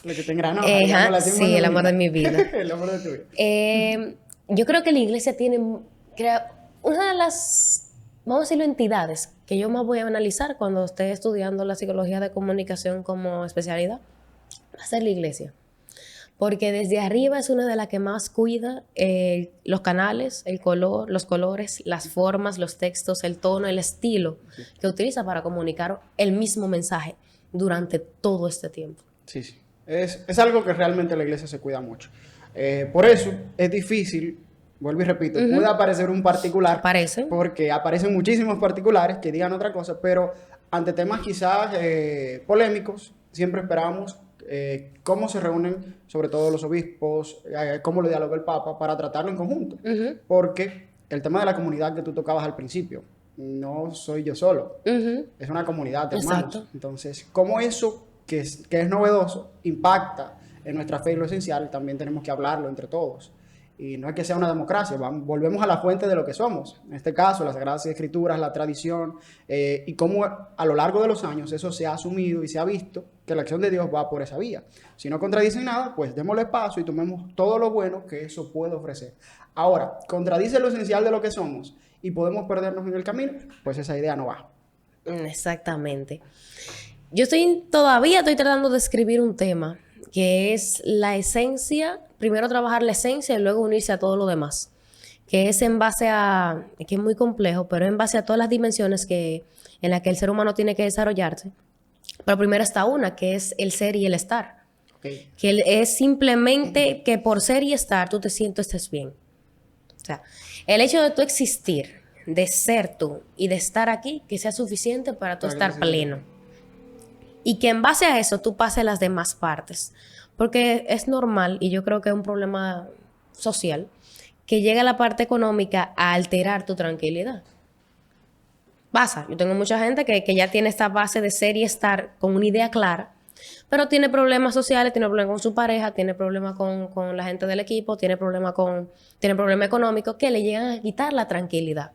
S1: Lo que te engranó.
S2: Sí, el amor de mi vida.
S1: El amor de tu vida.
S2: Yo creo que la iglesia tiene una de las, vamos a decirlo, entidades que yo más voy a analizar cuando esté estudiando la psicología de comunicación como especialidad, va a ser la iglesia. porque desde arriba es una de las que más cuida los canales, el color, los colores, las formas, los textos, el tono, el estilo que utiliza para comunicar el mismo mensaje durante todo este tiempo.
S1: Sí, sí. Es algo que realmente la iglesia se cuida mucho. Por eso es difícil, vuelvo y repito, puede aparecer un particular,
S2: Parece.
S1: porque aparecen muchísimos particulares que digan otra cosa, pero ante temas quizás polémicos, siempre esperamos cómo se reúnen, sobre todo los obispos, cómo lo dialoga el Papa, para tratarlo en conjunto. Porque el tema de la comunidad que tú tocabas al principio, no soy yo solo, es una comunidad de hermanos.
S2: Exacto.
S1: Entonces, cómo eso que es novedoso impacta en nuestra fe y lo esencial, también tenemos que hablarlo entre todos. Y no es que sea una democracia, volvemos a la fuente de lo que somos. En este caso, las Sagradas Escrituras, la tradición, y cómo a lo largo de los años eso se ha asumido y se ha visto que la acción de Dios va por esa vía. Si no contradicen nada, pues démosle paso y tomemos todo lo bueno que eso puede ofrecer. Ahora, contradice lo esencial de lo que somos y podemos perdernos en el camino, pues esa idea no va.
S2: Exactamente. Yo todavía estoy tratando de escribir un tema que es la esencia, primero trabajar la esencia y luego unirse a todo lo demás, que es en base a, que es muy complejo, pero en base a todas las dimensiones en las que el ser humano tiene que desarrollarse. Pero primero está una, que es el ser y el estar.
S1: Okay.
S2: Que es simplemente que por ser y estar tú te sientes estés bien. O sea, el hecho de tú existir, de ser tú y de estar aquí, que sea suficiente para tú estar pleno. Y que en base a eso tú pases las demás partes. Porque es normal, y yo creo que es un problema social, que llegue la parte económica a alterar tu tranquilidad. Pasa. Yo tengo mucha gente que ya tiene esta base de ser y estar con una idea clara, pero tiene problemas sociales, tiene problemas con su pareja, tiene problemas con la gente del equipo, tiene problemas económicos que le llegan a quitar la tranquilidad.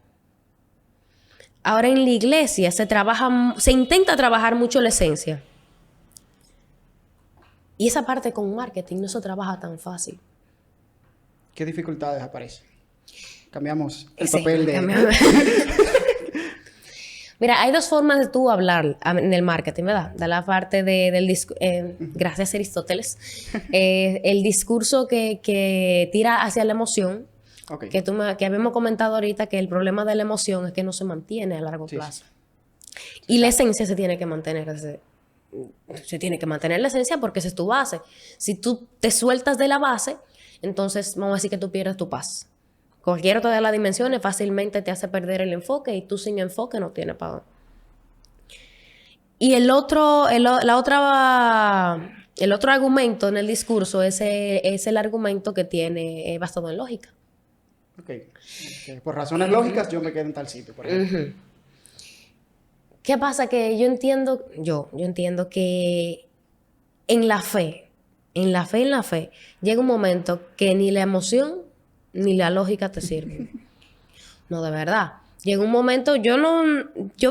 S2: Ahora en la iglesia se intenta trabajar mucho la esencia. Y esa parte con marketing no se trabaja tan fácil.
S1: ¿Qué dificultades aparecen? Cambiamos el papel de...
S2: Mira, hay dos formas de tú hablar en el marketing, ¿verdad? De la parte del discurso, gracias Aristóteles, el discurso que tira hacia la emoción, okay. Que habíamos comentado ahorita que el problema de la emoción es que no se mantiene a largo plazo. Sí. Y la esencia se tiene que mantener la esencia porque esa es tu base. Si tú te sueltas de la base, entonces vamos a decir que tú pierdes tu paz. Cualquier otra de las dimensiones fácilmente te hace perder el enfoque y tú sin enfoque no tienes para dónde. Y el otro argumento en el discurso es el argumento que tiene basado en lógica.
S1: Okay. Por razones lógicas yo me quedo en tal sitio, por ejemplo.
S2: ¿Qué pasa? Que yo entiendo que en la fe, llega un momento que ni la emoción ni la lógica te sirven. No, de verdad. Llegó un momento, yo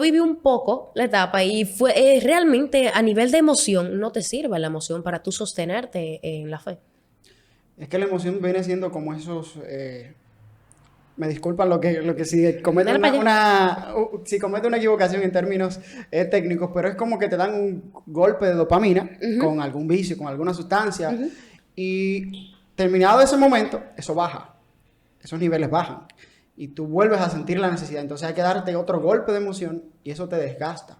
S2: viví un poco la etapa y fue realmente a nivel de emoción, no te sirve la emoción para tú sostenerte en la fe.
S1: Es que la emoción viene siendo como esos... me disculpan lo que si comete si comete una equivocación en términos técnicos, pero es como que te dan un golpe de dopamina con algún vicio, con alguna sustancia, y terminado ese momento, eso baja. Esos niveles bajan y tú vuelves a sentir la necesidad. Entonces hay que darte otro golpe de emoción y eso te desgasta.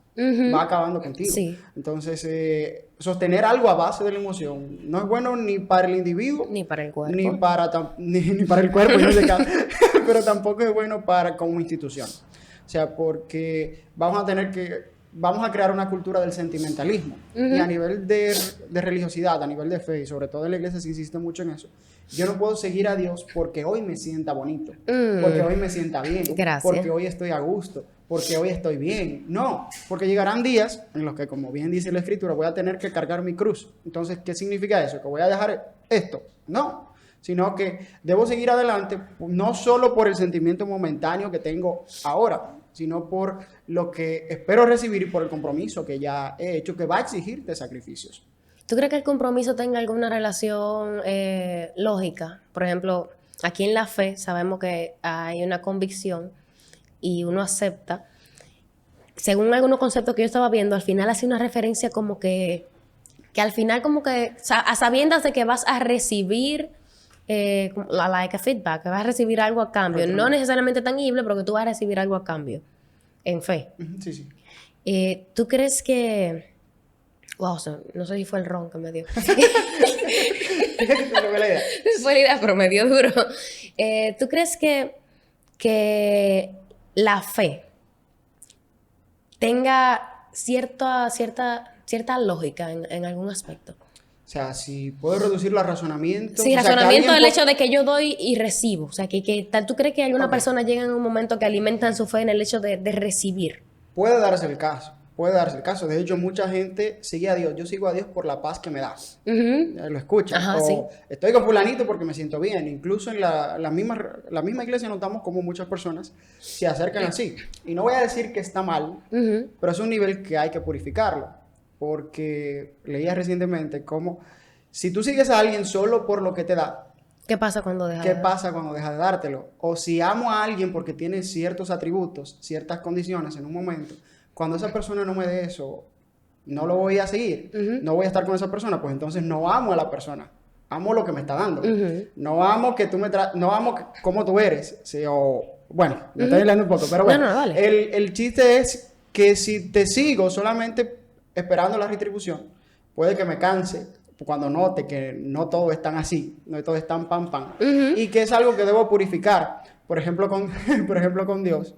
S1: Va acabando contigo. Sí. Entonces, sostener algo a base de la emoción no es bueno ni para el individuo,
S2: ni para el cuerpo,
S1: ni para el cuerpo, pero tampoco es bueno como institución. O sea, porque vamos a crear una cultura del sentimentalismo. Y a nivel de religiosidad, a nivel de fe, y sobre todo en la iglesia se insiste mucho en eso. Yo no puedo seguir a Dios porque hoy me sienta bonito, porque hoy me sienta bien, porque hoy estoy a gusto, porque hoy estoy bien. No, porque llegarán días en los que, como bien dice la Escritura, voy a tener que cargar mi cruz. Entonces, ¿qué significa eso? ¿Que voy a dejar esto? No, sino que debo seguir adelante, no solo por el sentimiento momentáneo que tengo ahora, sino por lo que espero recibir y por el compromiso que ya he hecho, que va a exigirte sacrificios.
S2: ¿Tú crees que el compromiso tenga alguna relación lógica? Por ejemplo, aquí en la fe sabemos que hay una convicción y uno acepta. Según algunos conceptos que yo estaba viendo, al final hace una referencia como que que al final como que, a sabiendas de que vas a recibir like a feedback, que vas a recibir algo a cambio, no necesariamente tangible, pero que tú vas a recibir algo a cambio, en fe.
S1: Sí, sí.
S2: ¿Tú crees que... Wow, no sé si fue el ron que me dio.
S1: Fue la idea.
S2: Fue la idea, pero me dio duro. ¿Tú crees que la fe tenga cierta lógica en algún aspecto?
S1: O sea, si puedo reducirlo a razonamiento.
S2: Sí,
S1: o sea,
S2: razonamiento del hecho de que yo doy y recibo. O sea, ¿tú crees que alguna persona llega en un momento que alimentan su fe en el hecho de recibir?
S1: Puede darse el caso. Puede darse el caso. De hecho, mucha gente sigue a Dios. Yo sigo a Dios por la paz que me da. Lo escuchan.
S2: Ajá,
S1: o
S2: sí.
S1: estoy con fulanito porque me siento bien. Incluso en la misma iglesia notamos como muchas personas se acercan así. Y no voy a decir que está mal, pero es un nivel que hay que purificarlo. Porque leía recientemente cómo si tú sigues a alguien solo por lo que te da,
S2: ¿Qué pasa cuando deja
S1: ¿qué pasa cuando deja de dártelo? O si amo a alguien porque tiene ciertos atributos, ciertas condiciones en un momento, cuando esa persona no me dé eso, no lo voy a seguir, no voy a estar con esa persona, pues entonces no amo a la persona, amo lo que me está dando. No amo que tú no amo cómo tú eres, ¿sí? Bueno, me estoy hablando un poco, pero bueno,
S2: No, dale.
S1: el chiste es que si te sigo solamente esperando la retribución, puede que me canse cuando note que no todo es tan así, no todo es tan pam pam, y que es algo que debo purificar, por ejemplo con Dios.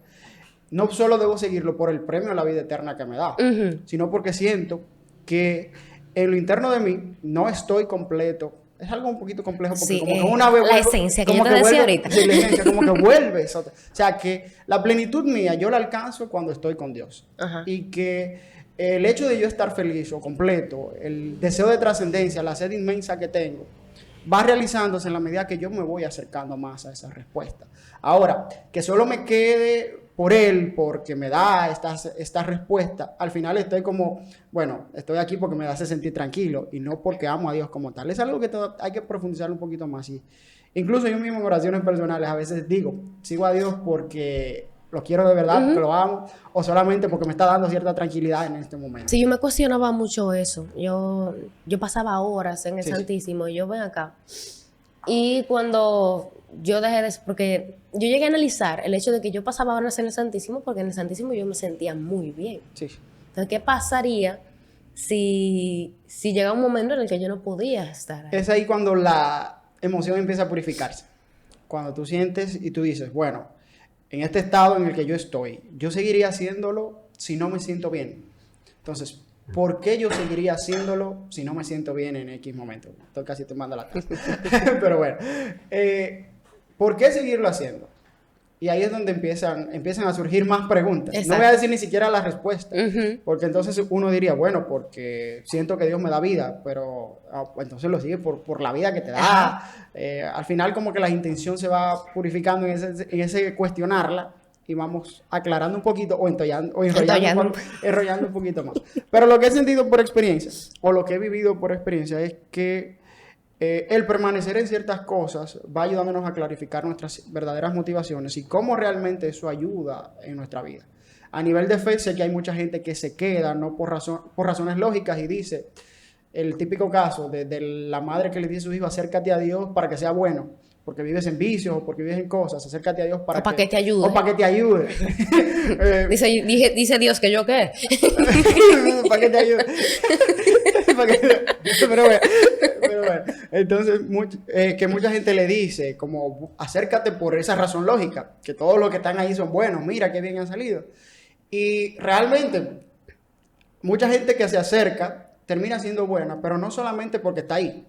S1: No solo debo seguirlo por el premio a la vida eterna que me da, sino porque siento que en lo interno de mí no estoy completo. Es algo un poquito complejo porque
S2: Sí,
S1: como que una vez
S2: la esencia que yo
S1: como
S2: te
S1: que
S2: decía
S1: vuelve,
S2: ahorita.
S1: sí, la esencia, como que vuelves. O sea, que la plenitud mía yo la alcanzo cuando estoy con Dios.
S2: Ajá.
S1: Y que el hecho de yo estar feliz o completo, el deseo de trascendencia, la sed inmensa que tengo, va realizándose en la medida que yo me voy acercando más a esa respuesta. Ahora, que solo me quede por él, porque me da esta respuesta, al final estoy como, bueno, estoy aquí porque me hace sentir tranquilo y no porque amo a Dios como tal. Es algo que hay que profundizar un poquito más. Y incluso yo mismo en oraciones personales a veces digo, sigo a Dios porque lo quiero de verdad, porque lo amo, o solamente porque me está dando cierta tranquilidad en este momento.
S2: Sí, yo me cuestionaba mucho eso. Yo pasaba horas en el
S1: Sí,
S2: Santísimo y yo ven acá. Y cuando yo dejé de... Porque yo llegué a analizar el hecho de que yo pasaba horas en el Santísimo porque en el Santísimo yo me sentía muy bien.
S1: Sí.
S2: Entonces, ¿qué pasaría si llega un momento en el que yo no podía estar ahí?
S1: Es ahí cuando la emoción empieza a purificarse. Cuando tú sientes y tú dices, bueno, en este estado en el que yo estoy, yo seguiría haciéndolo si no me siento bien. Entonces, ¿por qué yo seguiría haciéndolo si no me siento bien en X momento? Estoy casi tomando la taza. Pero bueno, ¿por qué seguirlo haciendo? Y ahí es donde empiezan a surgir más preguntas.
S2: Exacto.
S1: No voy a decir ni siquiera la respuesta, porque entonces uno diría, bueno, porque siento que Dios me da vida, pero entonces lo sigue por la vida que te da. Al final como que la intención se va purificando en ese cuestionarla y vamos aclarando un poquito o enrollando un poquito más. Pero lo que he sentido por experiencia, o lo que he vivido por experiencia, es que el permanecer en ciertas cosas va ayudándonos a clarificar nuestras verdaderas motivaciones y cómo realmente eso ayuda en nuestra vida. A nivel de fe, sé que hay mucha gente que se queda no por razones lógicas y dice, el típico caso de la madre que le dice a su hijo, acércate a Dios para que sea bueno, porque vives en vicios o porque vives en cosas, acércate a Dios para
S2: que te ayude.
S1: O para que te ayude.
S2: Dice Dios que yo qué.
S1: Para que te ayude. Pero bueno, entonces que mucha gente le dice como acércate por esa razón lógica, que todos los que están ahí son buenos, mira qué bien han salido. Y realmente mucha gente que se acerca termina siendo buena, pero no solamente porque está ahí,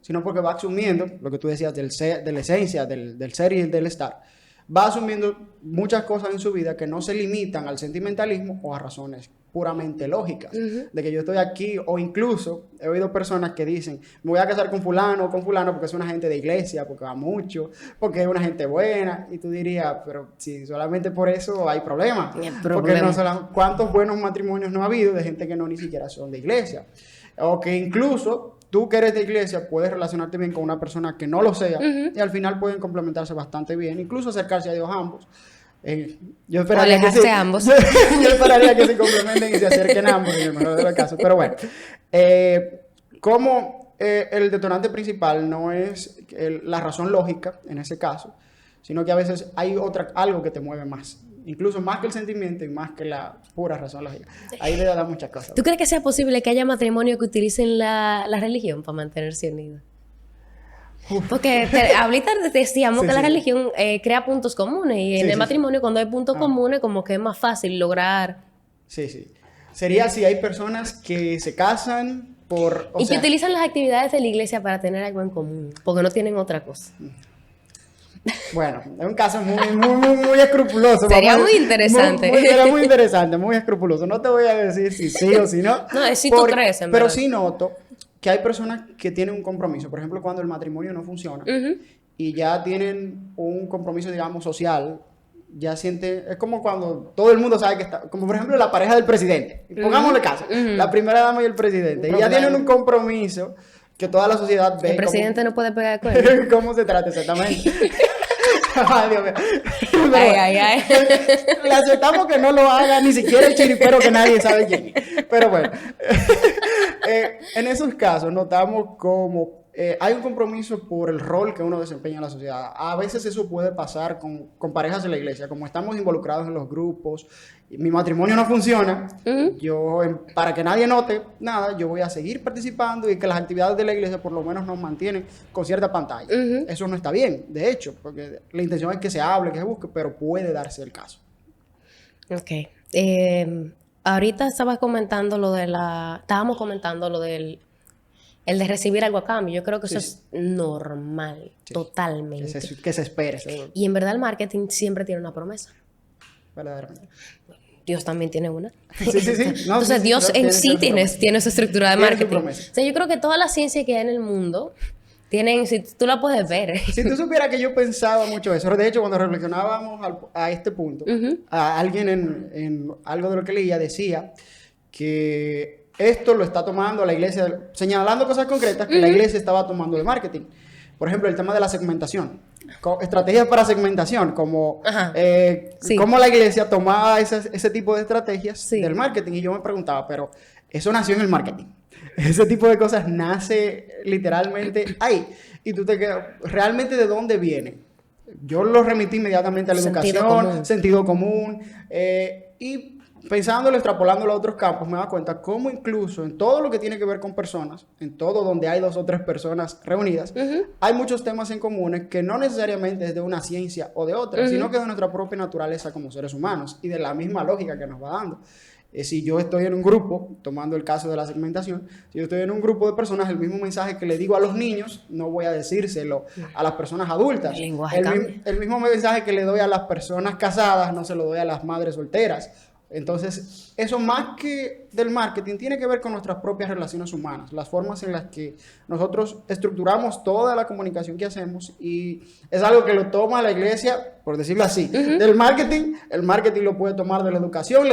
S1: sino porque va asumiendo lo que tú decías de la esencia, del ser y del estar. Va asumiendo muchas cosas en su vida que no se limitan al sentimentalismo o a razones puramente lógicas. De que yo estoy aquí, o incluso he oído personas que dicen, me voy a casar con fulano o con fulano porque es una gente de iglesia, porque va mucho, porque es una gente buena. Y tú dirías, pero si solamente por eso hay problemas. Porque ¿cuántos buenos matrimonios no ha habido de gente que no ni siquiera son de iglesia? O que incluso tú que eres de iglesia puedes relacionarte bien con una persona que no lo sea y al final pueden complementarse bastante bien, incluso acercarse a Dios ambos. Yo esperaría que
S2: ambos.
S1: Yo esperaría que se complementen y se acerquen ambos en el mejor de los casos. Pero bueno, como el detonante principal no es la razón lógica en ese caso, sino que a veces hay algo que te mueve más. Incluso más que el sentimiento y más que la pura razón lógica. Ahí le da muchas cosas.
S2: ¿Tú crees que sea posible que haya matrimonios que utilicen la religión para mantenerse unidos? Porque ahorita decíamos
S1: Sí,
S2: que la
S1: sí.
S2: religión crea puntos comunes y en
S1: Sí,
S2: el
S1: sí,
S2: matrimonio cuando hay puntos comunes como que es más fácil lograr...
S1: Sí, sí. Sería si hay personas que se casan por...
S2: y que utilizan las actividades de la iglesia para tener algo en común, porque no tienen otra cosa.
S1: Bueno, es un caso muy escrupuloso.
S2: Sería
S1: Vamos a-
S2: muy interesante.
S1: Sería muy interesante, muy escrupuloso. No te voy a decir si sí o si no.
S2: No, es si tú crees, en
S1: pero
S2: verdad.
S1: sí noto que hay personas que tienen un compromiso. Por ejemplo, cuando el matrimonio no funciona y ya tienen un compromiso, digamos, social, ya siente... Es como cuando todo el mundo sabe que está... Como por ejemplo la pareja del presidente. Pongámosle caso. La primera dama y el presidente. Y ya tienen un compromiso que toda la sociedad ve.
S2: El presidente no puede pegar cuernos.
S1: ¿Cómo se trata exactamente? Ay, Dios mío. Pero
S2: Ay.
S1: le aceptamos que no lo haga ni siquiera el chiripero que nadie sabe quién es. Pero bueno, en esos casos notamos como hay un compromiso por el rol que uno desempeña en la sociedad. A veces eso puede pasar con parejas en la iglesia. Como estamos involucrados en los grupos, y mi matrimonio no funciona, para que nadie note nada, yo voy a seguir participando y que las actividades de la iglesia por lo menos nos mantienen con cierta pantalla. Eso no está bien, de hecho, porque la intención es que se hable, que se busque, pero puede darse el caso.
S2: Ok. Ahorita estábamos comentando lo del el de recibir algo a cambio. Yo creo que eso es normal, totalmente.
S1: Que se espere, seguro,
S2: Y en verdad el marketing siempre tiene una promesa.
S1: verdaderamente.
S2: Dios también tiene una.
S1: Sí. No,
S2: Entonces
S1: sí,
S2: Dios en sí
S1: su promesa.
S2: tiene su estructura de
S1: Tiene su
S2: marketing.
S1: promesa.
S2: O sea, yo creo que toda la ciencia que hay en el mundo tienen, si tú la puedes ver.
S1: Si tú supieras que yo pensaba mucho eso, de hecho, cuando reflexionábamos a este punto, a alguien en algo de lo que leía decía que esto lo está tomando la iglesia, señalando cosas concretas que la iglesia estaba tomando de marketing. Por ejemplo, el tema de la segmentación. Estrategias para segmentación, como
S2: Sí.
S1: cómo la iglesia tomaba ese tipo de estrategias
S2: Sí.
S1: del marketing. Y yo me preguntaba, pero eso nació en el marketing. Ese tipo de cosas nace literalmente ahí. Y tú te quedas, ¿realmente de dónde viene? Yo lo remití inmediatamente a la educación, sentido común, y pensándolo, extrapolándolo a otros campos, me da cuenta cómo incluso en todo lo que tiene que ver con personas, en todo donde hay 2 o 3 personas reunidas, hay muchos temas en comunes que no necesariamente es de una ciencia o de otra, sino que de nuestra propia naturaleza como seres humanos y de la misma lógica que nos va dando. Si yo estoy en un grupo, tomando el caso de la segmentación, si yo estoy en un grupo de personas, el mismo mensaje que le digo a los niños, no voy a decírselo a las personas adultas.
S2: El lenguaje cambia.
S1: El mismo mensaje que le doy a las personas casadas, no se lo doy a las madres solteras. Entonces, eso más que del marketing tiene que ver con nuestras propias relaciones humanas, las formas en las que nosotros estructuramos toda la comunicación que hacemos, y es algo que lo toma la iglesia, por decirlo así, del marketing. El marketing lo puede tomar de la educación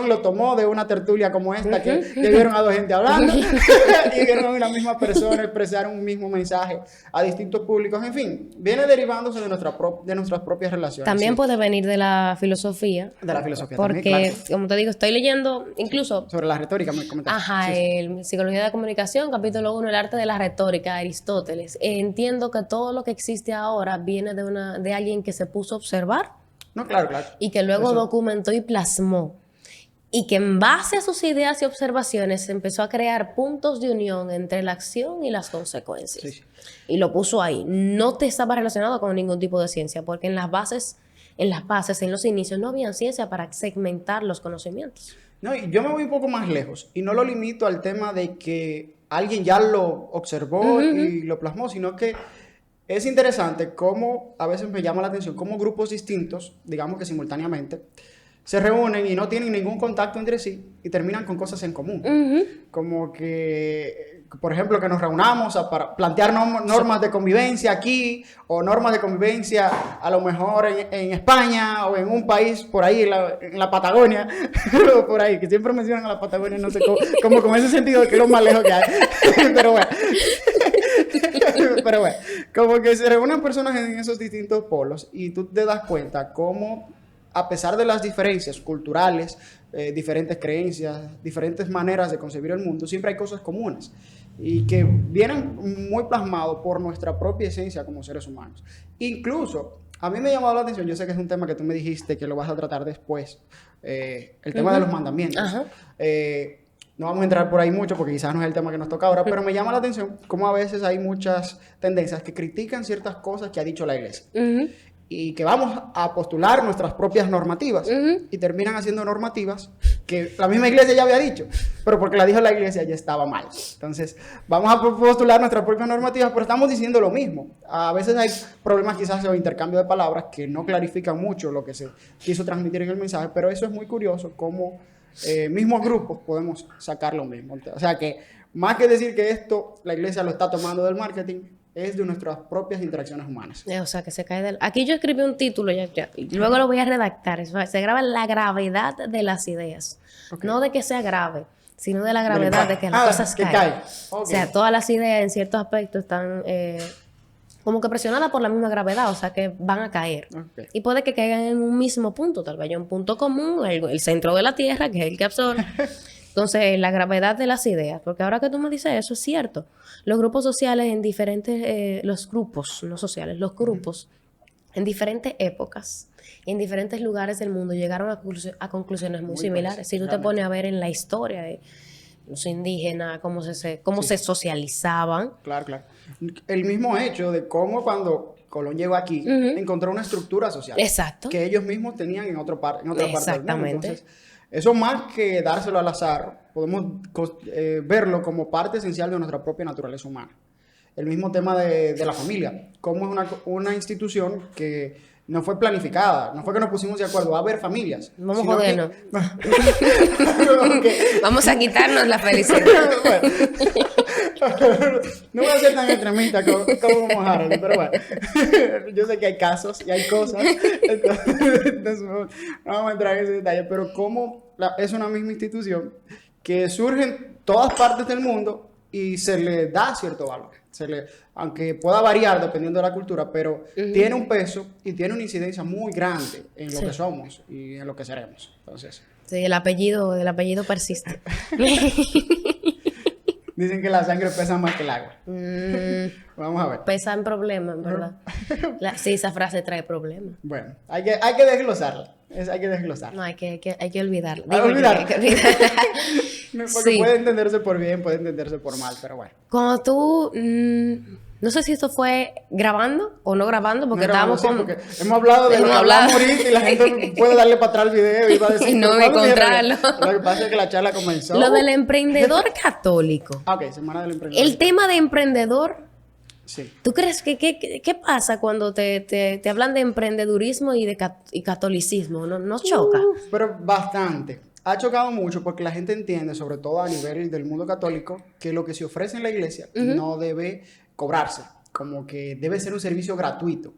S1: lo tomó de una tertulia como esta que vieron a 2 gente hablando y vieron a una misma persona expresar un mismo mensaje a distintos públicos. En fin, viene derivándose de nuestras propias relaciones.
S2: También puede venir de la filosofía.
S1: De la filosofía
S2: porque,
S1: también, claro.
S2: como te digo, estoy leyendo incluso...
S1: Sobre la retórica me comentaste.
S2: Ajá, el Psicología de la Comunicación, capítulo 1, el arte de la retórica, Aristóteles. Entiendo que todo lo que existe ahora viene de alguien que se puso a observar
S1: No, claro.
S2: y que luego
S1: Eso.
S2: documentó y plasmó. Y que en base a sus ideas y observaciones se empezó a crear puntos de unión entre la acción y las consecuencias.
S1: Sí.
S2: Y lo puso ahí. No te estaba relacionado con ningún tipo de ciencia, porque en las bases, en los inicios, no había ciencia para segmentar los conocimientos.
S1: No, y yo me voy un poco más lejos y no lo limito al tema de que alguien ya lo observó y lo plasmó, sino que es interesante cómo, a veces me llama la atención, cómo grupos distintos, digamos que simultáneamente, se reúnen y no tienen ningún contacto entre sí y terminan con cosas en común. Como que, por ejemplo, que nos reunamos para plantear normas de convivencia aquí, o normas de convivencia a lo mejor en España o en un país por ahí, en la Patagonia, o por ahí, que siempre mencionan a la Patagonia, no sé cómo, como con ese sentido de que es lo más lejos que hay. Pero bueno. Pero bueno, como que se reúnen personas en esos distintos polos y tú te das cuenta cómo, a pesar de las diferencias culturales, diferentes creencias, diferentes maneras de concebir el mundo, siempre hay cosas comunes. y que vienen muy plasmados por nuestra propia esencia como seres humanos. Incluso, a mí me ha llamado la atención, yo sé que es un tema que tú me dijiste que lo vas a tratar después, el tema de los mandamientos. No vamos a entrar por ahí mucho porque quizás no es el tema que nos toca ahora, pero me llama la atención cómo a veces hay muchas tendencias que critican ciertas cosas que ha dicho la iglesia. Y que vamos a postular nuestras propias normativas y terminan haciendo normativas que la misma iglesia ya había dicho, pero porque la dijo la iglesia ya estaba mal. Entonces, vamos a postular nuestras propias normativas, pero estamos diciendo lo mismo. A veces hay problemas quizás de intercambio de palabras que no clarifican mucho lo que se quiso transmitir en el mensaje, pero eso es muy curioso cómo mismos grupos podemos sacar lo mismo. O sea que, más que decir que esto la iglesia lo está tomando del marketing, es de nuestras propias interacciones humanas.
S2: O sea, que se cae del... Aquí yo escribí un título, y luego lo voy a redactar. Se graba la gravedad de las ideas. Okay. No de que sea grave, sino de la gravedad de que las cosas caen. Okay. O sea, todas las ideas en ciertos aspectos están como que presionadas por la misma gravedad, o sea, que van a caer. Okay. Y puede que caigan en un mismo punto, tal vez haya un punto común, el centro de la Tierra, que es el que absorbe. Entonces, la gravedad de las ideas, porque ahora que tú me dices eso, es cierto. Los grupos sociales en diferentes, los grupos, no sociales, los grupos en diferentes épocas, en diferentes lugares del mundo, llegaron a conclusiones muy similares. Si tú te pones a ver en la historia de los indígenas, cómo se socializaban.
S1: Claro, claro. El mismo hecho de cómo cuando Colón llegó aquí, encontró una estructura social.
S2: Exacto.
S1: Que ellos mismos tenían en otra parte del mundo. Exactamente. Entonces, eso más que dárselo al azar, podemos verlo como parte esencial de nuestra propia naturaleza humana. El mismo tema de la familia, cómo es una institución que no fue planificada, no fue que nos pusimos de acuerdo, va a haber familias.
S2: Vamos a jodernos. Vamos a quitarnos la felicidad.
S1: No voy a ser tan extremista como Harold, pero bueno, yo sé que hay casos y hay cosas, entonces no vamos a entrar en ese detalle, pero cómo es una misma institución que surge en todas partes del mundo y se le da cierto valor, aunque pueda variar dependiendo de la cultura, pero tiene un peso y tiene una incidencia muy grande en lo que somos y en lo que seremos. Entonces,
S2: sí, el apellido persiste.
S1: Dicen que la sangre pesa más que el agua. Vamos a ver.
S2: Pesa en problemas, ¿verdad? Sí, esa frase trae problemas.
S1: Bueno, hay que desglosarla. Hay que desglosarla.
S2: No, hay que olvidarla.
S1: Hay que olvidarla. Porque puede entenderse por bien, puede entenderse por mal, pero bueno.
S2: Cuando tú... no sé si esto fue grabando o no grabando, porque estábamos con...
S1: Porque hemos hablado de lo que hablamos ahorita y la gente puede darle para atrás el video y va a decir...
S2: Y no encontrarlo.
S1: Lo que pasa es que la charla comenzó...
S2: Lo del emprendedor católico.
S1: Ok, semana del emprendedor.
S2: El tema de emprendedor...
S1: Sí.
S2: ¿Tú crees que qué pasa cuando te hablan de emprendedurismo y catolicismo? ¿No choca?
S1: Pero bastante. Ha chocado mucho porque la gente entiende, sobre todo a nivel del mundo católico, que lo que se ofrece en la iglesia no debe cobrarse, como que debe ser un servicio gratuito.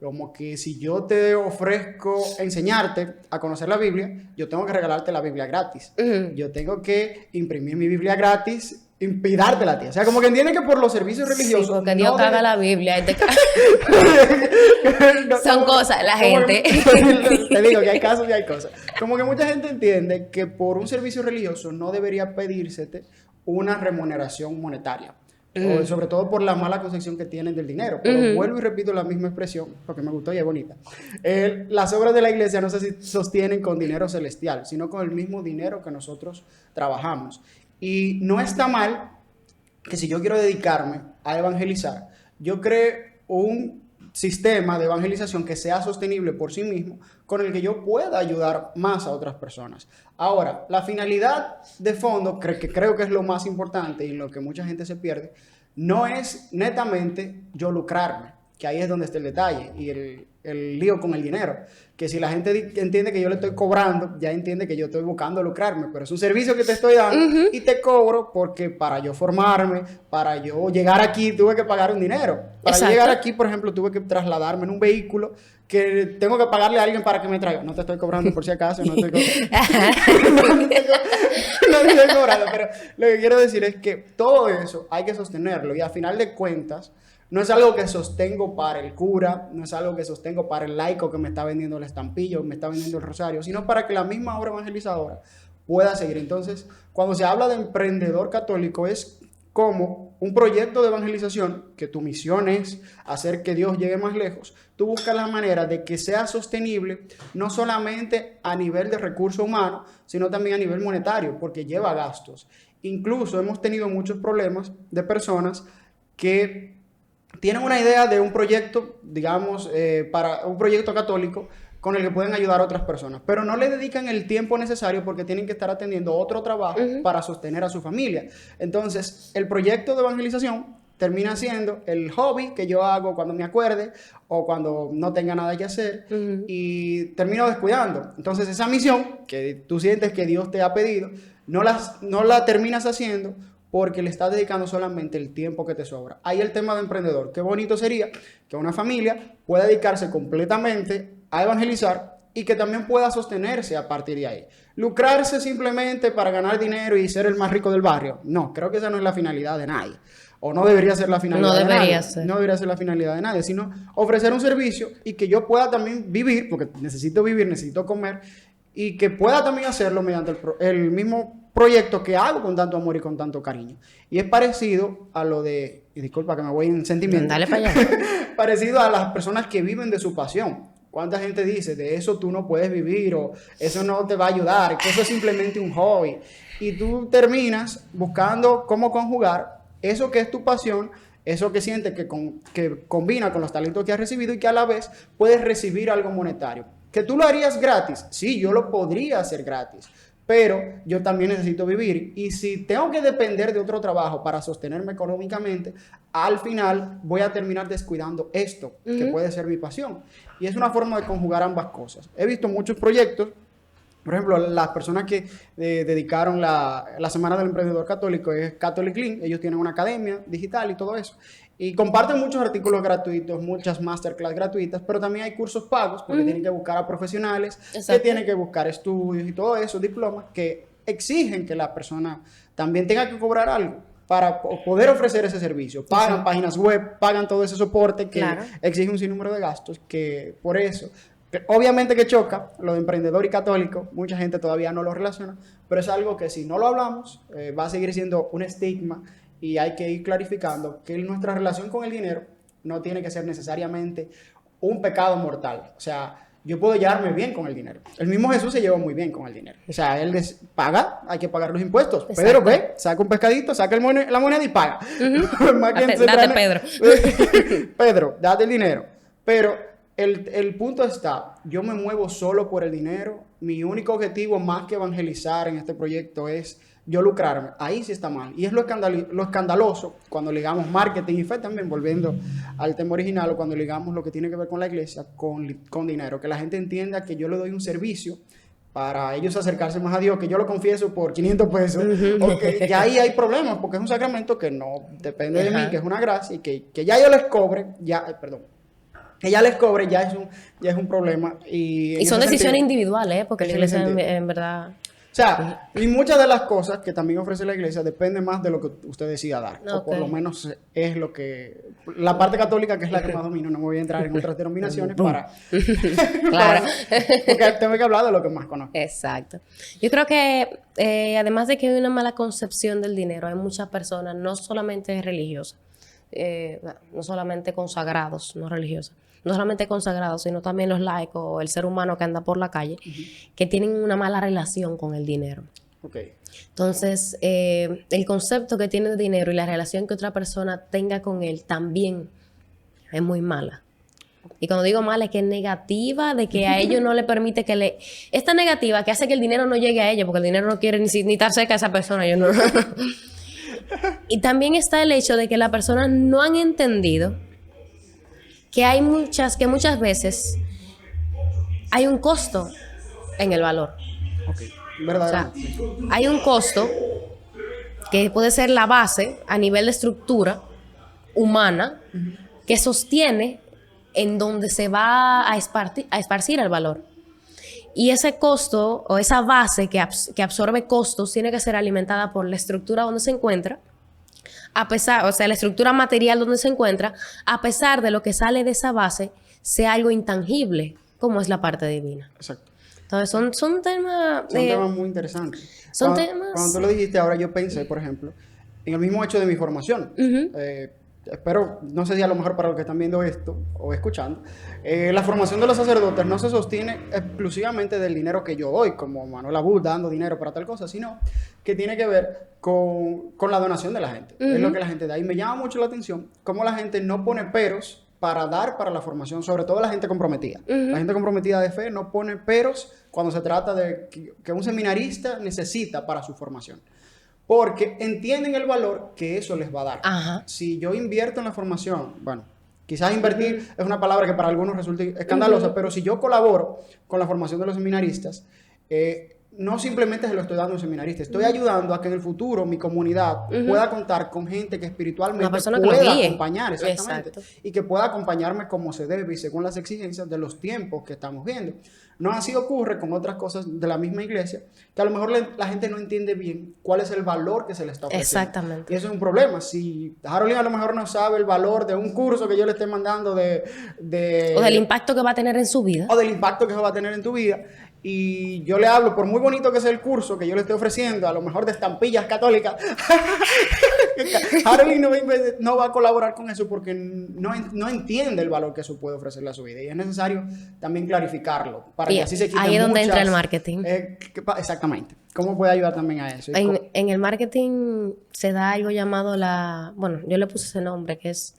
S1: Como que si yo te ofrezco enseñarte a conocer la Biblia, yo tengo que regalarte la Biblia gratis. Yo tengo que imprimir mi Biblia gratis y dártela a ti. O sea, como que entiende que por los servicios religiosos...
S2: Sí, porque Dios caga la Biblia. Son cosas, la gente...
S1: Te digo que hay casos y hay cosas. Como que mucha gente entiende que por un servicio religioso no debería pedírsete una remuneración monetaria. O sobre todo por la mala concepción que tienen del dinero. Pero vuelvo y repito la misma expresión, porque me gustó y es bonita. Las obras de la iglesia no se sostienen con dinero celestial, sino con el mismo dinero que nosotros trabajamos. Y no está mal que si yo quiero dedicarme a evangelizar, yo cree un sistema de evangelización que sea sostenible por sí mismo, con el que yo pueda ayudar más a otras personas. Ahora, la finalidad de fondo, que creo que es lo más importante y lo que mucha gente se pierde, no es netamente yo lucrarme, que ahí es donde está el detalle y el lío con el dinero. Que si la gente entiende que yo le estoy cobrando, ya entiende que yo estoy buscando lucrarme, pero es un servicio que te estoy dando y te cobro porque para yo formarme, para yo llegar aquí, tuve que pagar un dinero. Para yo llegar aquí, por ejemplo, tuve que trasladarme en un vehículo que tengo que pagarle a alguien para que me traiga. No te estoy cobrando por si acaso, no estoy cobrando, pero lo que quiero decir es que todo eso hay que sostenerlo y a final de cuentas, no es algo que sostengo para el cura, no es algo que sostengo para el laico que me está vendiendo el estampillo, me está vendiendo el rosario, sino para que la misma obra evangelizadora pueda seguir. Entonces, cuando se habla de emprendedor católico es como un proyecto de evangelización, que tu misión es hacer que Dios llegue más lejos, tú buscas la manera de que sea sostenible, no solamente a nivel de recurso humano, sino también a nivel monetario, porque lleva gastos. Incluso hemos tenido muchos problemas de personas que tienen una idea de un proyecto, digamos, para un proyecto católico con el que pueden ayudar a otras personas, pero no le dedican el tiempo necesario porque tienen que estar atendiendo otro trabajo para sostener a su familia. Entonces, el proyecto de evangelización termina siendo el hobby que yo hago cuando me acuerde o cuando no tenga nada que hacer y termino descuidando. Entonces, esa misión que tú sientes que Dios te ha pedido, no la terminas haciendo porque le estás dedicando solamente el tiempo que te sobra. Ahí el tema de emprendedor. Qué bonito sería que una familia pueda dedicarse completamente a evangelizar y que también pueda sostenerse a partir de ahí. Lucrarse simplemente para ganar dinero y ser el más rico del barrio. No, creo que esa no es la finalidad de nadie. O no debería ser la finalidad de nadie. No debería ser la finalidad de nadie, sino ofrecer un servicio y que yo pueda también vivir, porque necesito vivir, necesito comer, y que pueda también hacerlo mediante el mismo proyecto que hago con tanto amor y con tanto cariño. Y es parecido a lo de, y disculpa que me voy en sentimiento,
S2: dale para allá.
S1: parecido a las personas que viven de su pasión. ¿Cuánta gente dice, de eso tú no puedes vivir o eso no te va a ayudar, que eso es simplemente un hobby? Y tú terminas buscando cómo conjugar eso que es tu pasión, eso que sientes que combina con los talentos que has recibido y que a la vez puedes recibir algo monetario. ¿Que tú lo harías gratis? Sí, yo lo podría hacer gratis, pero yo también necesito vivir. Y si tengo que depender de otro trabajo para sostenerme económicamente, al final voy a terminar descuidando esto, que puede ser mi pasión. Y es una forma de conjugar ambas cosas. He visto muchos proyectos, por ejemplo, las personas que dedicaron la Semana del Emprendedor Católico, es Catholic Link, ellos tienen una academia digital y todo eso. Y comparten muchos artículos gratuitos, muchas masterclass gratuitas, pero también hay cursos pagos porque tienen que buscar a profesionales, que tienen que buscar estudios y todo eso, diplomas, que exigen que la persona también tenga que cobrar algo para poder ofrecer ese servicio. Pagan páginas web, pagan todo ese soporte que exige un sinnúmero de gastos, que por eso, obviamente que choca lo de emprendedor y católico, mucha gente todavía no lo relaciona, pero es algo que si no lo hablamos, va a seguir siendo un estigma. Y hay que ir clarificando que nuestra relación con el dinero no tiene que ser necesariamente un pecado mortal. O sea, yo puedo llevarme bien con el dinero. El mismo Jesús se llevó muy bien con el dinero. O sea, él paga, hay que pagar los impuestos. Exacto. Pedro, ve, saca un pescadito, saca la moneda y paga.
S2: Date, Pedro.
S1: Pedro, date el dinero. Pero el punto está, yo me muevo solo por el dinero. Mi único objetivo más que evangelizar en este proyecto es yo lucrarme. Ahí sí está mal. Y es lo escandaloso cuando ligamos marketing y fe también, volviendo al tema original, o cuando ligamos lo que tiene que ver con la iglesia, con dinero. Que la gente entienda que yo le doy un servicio para ellos acercarse más a Dios, que yo lo confieso por 500 pesos, o que ya ahí hay problemas, porque es un sacramento que no depende de mí, que es una gracia, y que ya yo les cobre, que ya les cobre, ya es un problema. Y
S2: son decisiones individuales, porque la iglesia en verdad...
S1: O sea, y muchas de las cosas que también ofrece la iglesia depende más de lo que usted decida dar. Okay. O por lo menos es lo que... La parte católica, que es la que más domino, no me voy a entrar en otras denominaciones porque tengo que hablar de lo que más conozco.
S2: Exacto. Yo creo que además de que hay una mala concepción del dinero, hay muchas personas, no solamente religiosas, no solamente consagrados, no religiosas, no solamente consagrados, sino también los laicos, el ser humano que anda por la calle, que tienen una mala relación con el dinero.
S1: Okay.
S2: Entonces, el concepto que tiene de dinero y la relación que otra persona tenga con él también es muy mala. Y cuando digo mala es que es negativa, de que a ellos no le permite que esta negativa que hace que el dinero no llegue a ellos, porque el dinero no quiere ni estar cerca de esa persona. Yo no. Y también está el hecho de que las personas no han entendido que muchas veces hay un costo en el valor.
S1: Okay. ¿Verdad?
S2: O sea, hay un costo que puede ser la base a nivel de estructura humana que sostiene en donde se va a esparcir el valor. Y ese costo o esa base que absorbe costos tiene que ser alimentada por la estructura donde se encuentra, la estructura material donde se encuentra, a pesar de lo que sale de esa base, sea algo intangible, como es la parte divina.
S1: Exacto.
S2: Entonces, son temas...
S1: Son temas muy interesantes. Cuando tú lo dijiste ahora, yo pensé, por ejemplo, en el mismo hecho de mi formación. Espero, no sé si a lo mejor para los que están viendo esto o escuchando, la formación de los sacerdotes no se sostiene exclusivamente del dinero que yo doy, como Manuel Abud dando dinero para tal cosa, sino que tiene que ver con la donación de la gente. Es lo que la gente da. Y me llama mucho la atención cómo la gente no pone peros para dar para la formación, sobre todo la gente comprometida. La gente comprometida de fe no pone peros cuando se trata de que un seminarista necesita para su formación. Porque entienden el valor que eso les va a dar.
S2: Ajá.
S1: Si yo invierto en la formación, bueno, quizás invertir es una palabra que para algunos resulta escandalosa, pero si yo colaboro con la formación de los seminaristas, no simplemente se lo estoy dando a un seminarista, estoy ayudando a que en el futuro mi comunidad pueda contar con gente que espiritualmente pueda acompañar, exactamente, y que pueda acompañarme como se debe y según las exigencias de los tiempos que estamos viendo. No así ocurre con otras cosas de la misma iglesia, que a lo mejor la gente no entiende bien cuál es el valor que se le está ofreciendo.
S2: Exactamente.
S1: Y eso es un problema. Si Harold a lo mejor no sabe el valor de un curso que yo le esté mandando o
S2: del impacto que va a tener en su vida.
S1: O del impacto que eso va a tener en tu vida. Y yo le hablo, por muy bonito que sea el curso que yo le estoy ofreciendo, a lo mejor de estampillas católicas, Harold no va a colaborar con eso porque no entiende el valor que eso puede ofrecerle a su vida. Y es necesario también clarificarlo para que así se quiten
S2: ahí es donde entra el marketing.
S1: Exactamente. ¿Cómo puede ayudar también a eso?
S2: En el marketing se da algo llamado bueno, yo le puse ese nombre, que es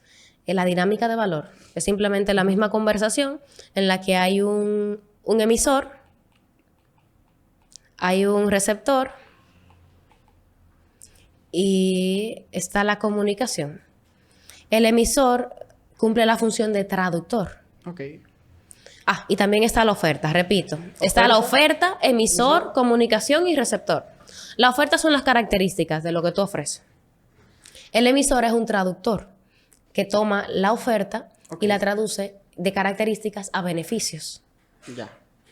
S2: la dinámica de valor. Es simplemente la misma conversación en la que hay un emisor, hay un receptor y está la comunicación. El emisor cumple la función de traductor.
S1: Ok.
S2: Y también está la oferta, repito. Está la oferta, emisor, comunicación y receptor. La oferta son las características de lo que tú ofreces. El emisor es un traductor que toma la oferta y la traduce de características a beneficios.
S1: Ya.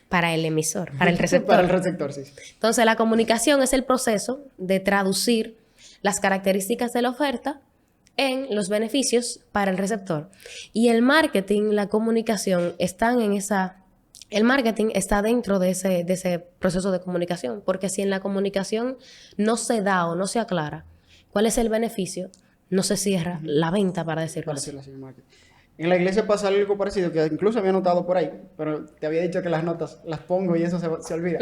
S2: Para el emisor, para el receptor.
S1: Para el receptor, sí.
S2: Entonces, la comunicación es el proceso de traducir las características de la oferta en los beneficios para el receptor. Y el marketing, la comunicación, el marketing está dentro de ese proceso de comunicación. Porque si en la comunicación no se da o no se aclara cuál es el beneficio, no se cierra la venta, para decirlo así.
S1: En la iglesia pasa algo parecido, que incluso había notado por ahí, pero te había dicho que las notas las pongo y eso se olvida.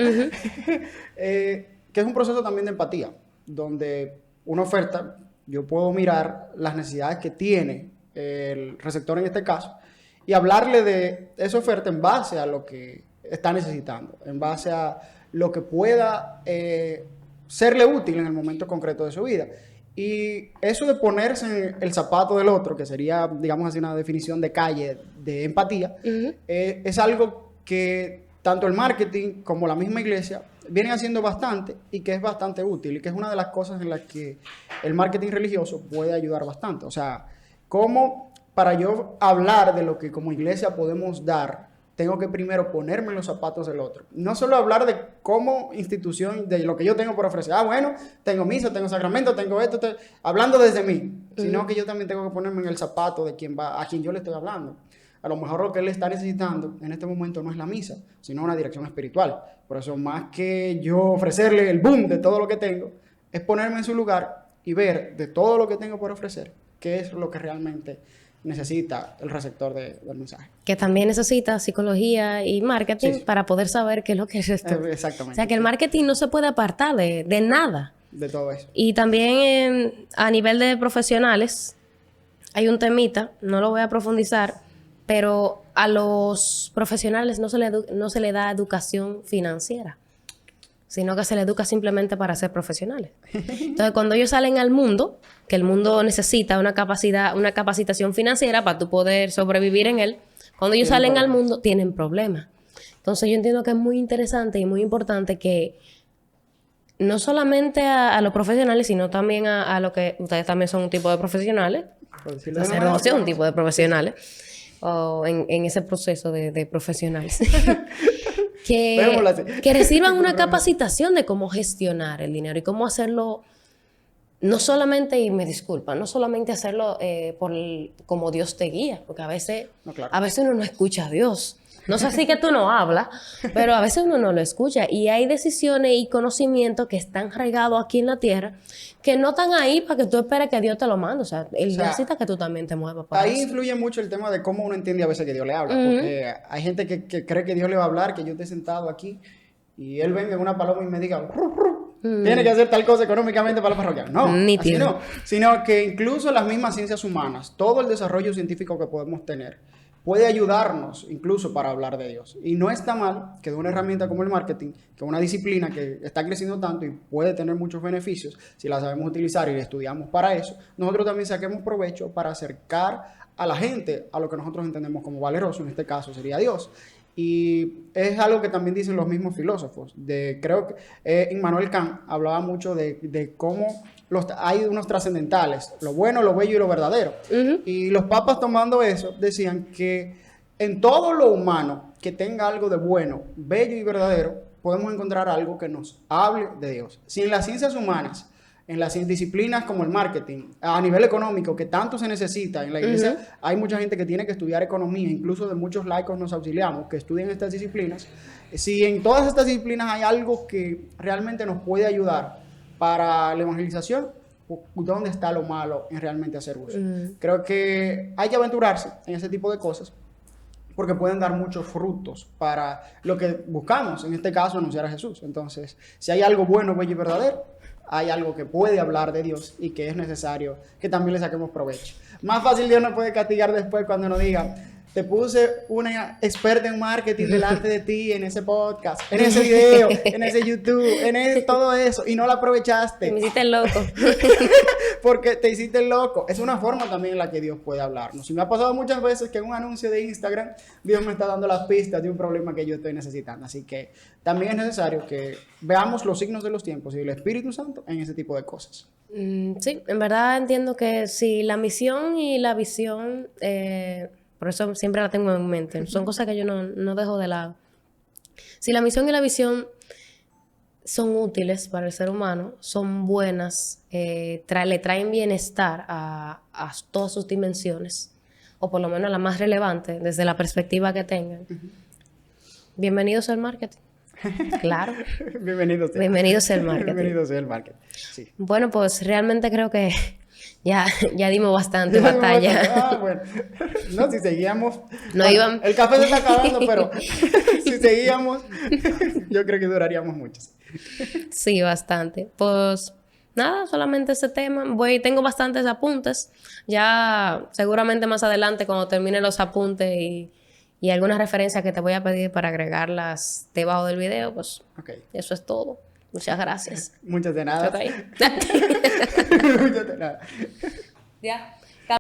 S1: Que es un proceso también de empatía, donde una oferta, yo puedo mirar las necesidades que tiene el receptor en este caso y hablarle de esa oferta en base a lo que está necesitando, en base a lo que pueda serle útil en el momento concreto de su vida. Y eso de ponerse en el zapato del otro, que sería, digamos así, una definición de calle de empatía, es algo que tanto el marketing como la misma iglesia vienen haciendo bastante y que es bastante útil y que es una de las cosas en las que el marketing religioso puede ayudar bastante. O sea, cómo para yo hablar de lo que como iglesia podemos dar, tengo que primero ponerme en los zapatos del otro. No solo hablar de cómo institución, de lo que yo tengo por ofrecer. Bueno, tengo misa, tengo sacramento, tengo esto, hablando desde mí. Sino que yo también tengo que ponerme en el zapato de a quien yo le estoy hablando. A lo mejor lo que él está necesitando en este momento no es la misa, sino una dirección espiritual. Por eso, más que yo ofrecerle el boom de todo lo que tengo, es ponerme en su lugar y ver de todo lo que tengo por ofrecer, qué es lo que realmente necesita el receptor del mensaje.
S2: Que también necesita psicología y marketing para poder saber qué es lo que es esto.
S1: Exactamente.
S2: O sea, que el marketing no se puede apartar de nada.
S1: De todo eso.
S2: Y también a nivel de profesionales, hay un temita, no lo voy a profundizar, pero a los profesionales no se le da educación financiera, sino que se les educa simplemente para ser profesionales. Entonces, cuando ellos salen al mundo, que el mundo necesita una capacitación financiera para tú poder sobrevivir en él, cuando ellos salen al mundo, tienen problemas. Entonces, yo entiendo que es muy interesante y muy importante que no solamente a los profesionales, sino también a lo que ustedes también son un tipo de profesionales, sacerdotes un tipo de profesionales, o en ese proceso de profesionales. que reciban una capacitación de cómo gestionar el dinero y cómo hacerlo, no solamente, y me disculpa, no solamente hacerlo como Dios te guía, porque a veces uno no escucha a Dios. No sé si que tú no hablas, pero a veces uno no lo escucha. Y hay decisiones y conocimientos que están regados aquí en la tierra que no están ahí para que tú esperes que Dios te lo mande. O sea, Él necesita que tú también te muevas para
S1: ahí
S2: eso.
S1: influye mucho el tema de cómo uno entiende a veces que Dios le habla. Porque hay gente que cree que Dios le va a hablar, que yo esté sentado aquí y Él venga en una paloma y me diga, tiene que hacer tal cosa económicamente para la parroquia. No, así
S2: Nítido.
S1: no. Sino que incluso las mismas ciencias humanas, todo el desarrollo científico que podemos tener, puede ayudarnos incluso para hablar de Dios. Y no está mal que de una herramienta como el marketing, que es una disciplina que está creciendo tanto y puede tener muchos beneficios, si la sabemos utilizar y la estudiamos para eso, nosotros también saquemos provecho para acercar a la gente a lo que nosotros entendemos como valeroso, en este caso sería Dios. Y es algo que también dicen los mismos filósofos. Creo que Immanuel Kant hablaba mucho de cómo hay unos trascendentales, lo bueno, lo bello y lo verdadero. Y los papas tomando eso decían que en todo lo humano que tenga algo de bueno, bello y verdadero, podemos encontrar algo que nos hable de Dios. Si en las ciencias humanas, en las disciplinas como el marketing, a nivel económico, que tanto se necesita, en la iglesia hay mucha gente que tiene que estudiar economía, incluso de muchos laicos nos auxiliamos, que estudian estas disciplinas. Si en todas estas disciplinas hay algo que realmente nos puede ayudar para la evangelización, ¿dónde está lo malo en realmente hacer uso? Creo que hay que aventurarse en ese tipo de cosas, porque pueden dar muchos frutos para lo que buscamos, en este caso, anunciar a Jesús. Entonces, si hay algo bueno, bello y verdadero, hay algo que puede hablar de Dios y que es necesario que también le saquemos provecho. Más fácil Dios nos puede castigar después cuando nos diga, te puse una experta en marketing delante de ti en ese podcast, en ese video, en ese YouTube, todo eso, y no lo aprovechaste.
S2: Me hiciste loco.
S1: Porque te hiciste loco. Es una forma también en la que Dios puede hablarnos. Y me ha pasado muchas veces que en un anuncio de Instagram, Dios me está dando las pistas de un problema que yo estoy necesitando. Así que también es necesario que veamos los signos de los tiempos y el Espíritu Santo en ese tipo de cosas.
S2: Sí, en verdad entiendo que si la misión y la visión, por eso siempre la tengo en mente, son cosas que yo no dejo de lado. Si la misión y la visión son útiles para el ser humano, son buenas, le traen bienestar a todas sus dimensiones, o por lo menos a la más relevante, desde la perspectiva que tengan. Bienvenidos al marketing. Claro.
S1: Bienvenidos
S2: al marketing.
S1: Bienvenidos al marketing. Sí.
S2: Bueno, pues realmente creo que ya dimos bastante batalla.
S1: Bueno. No, si seguíamos...
S2: No
S1: bueno,
S2: iban...
S1: El café se está acabando, pero si seguíamos, yo creo que duraríamos mucho.
S2: Sí, bastante. Pues nada, solamente ese tema. Tengo bastantes apuntes. Ya seguramente más adelante, cuando termine los apuntes y algunas referencias que te voy a pedir para agregarlas debajo del video, pues eso es todo. Muchas gracias.
S1: Muchas de nada.
S2: Okay.
S1: Muchas de nada.
S2: Ya.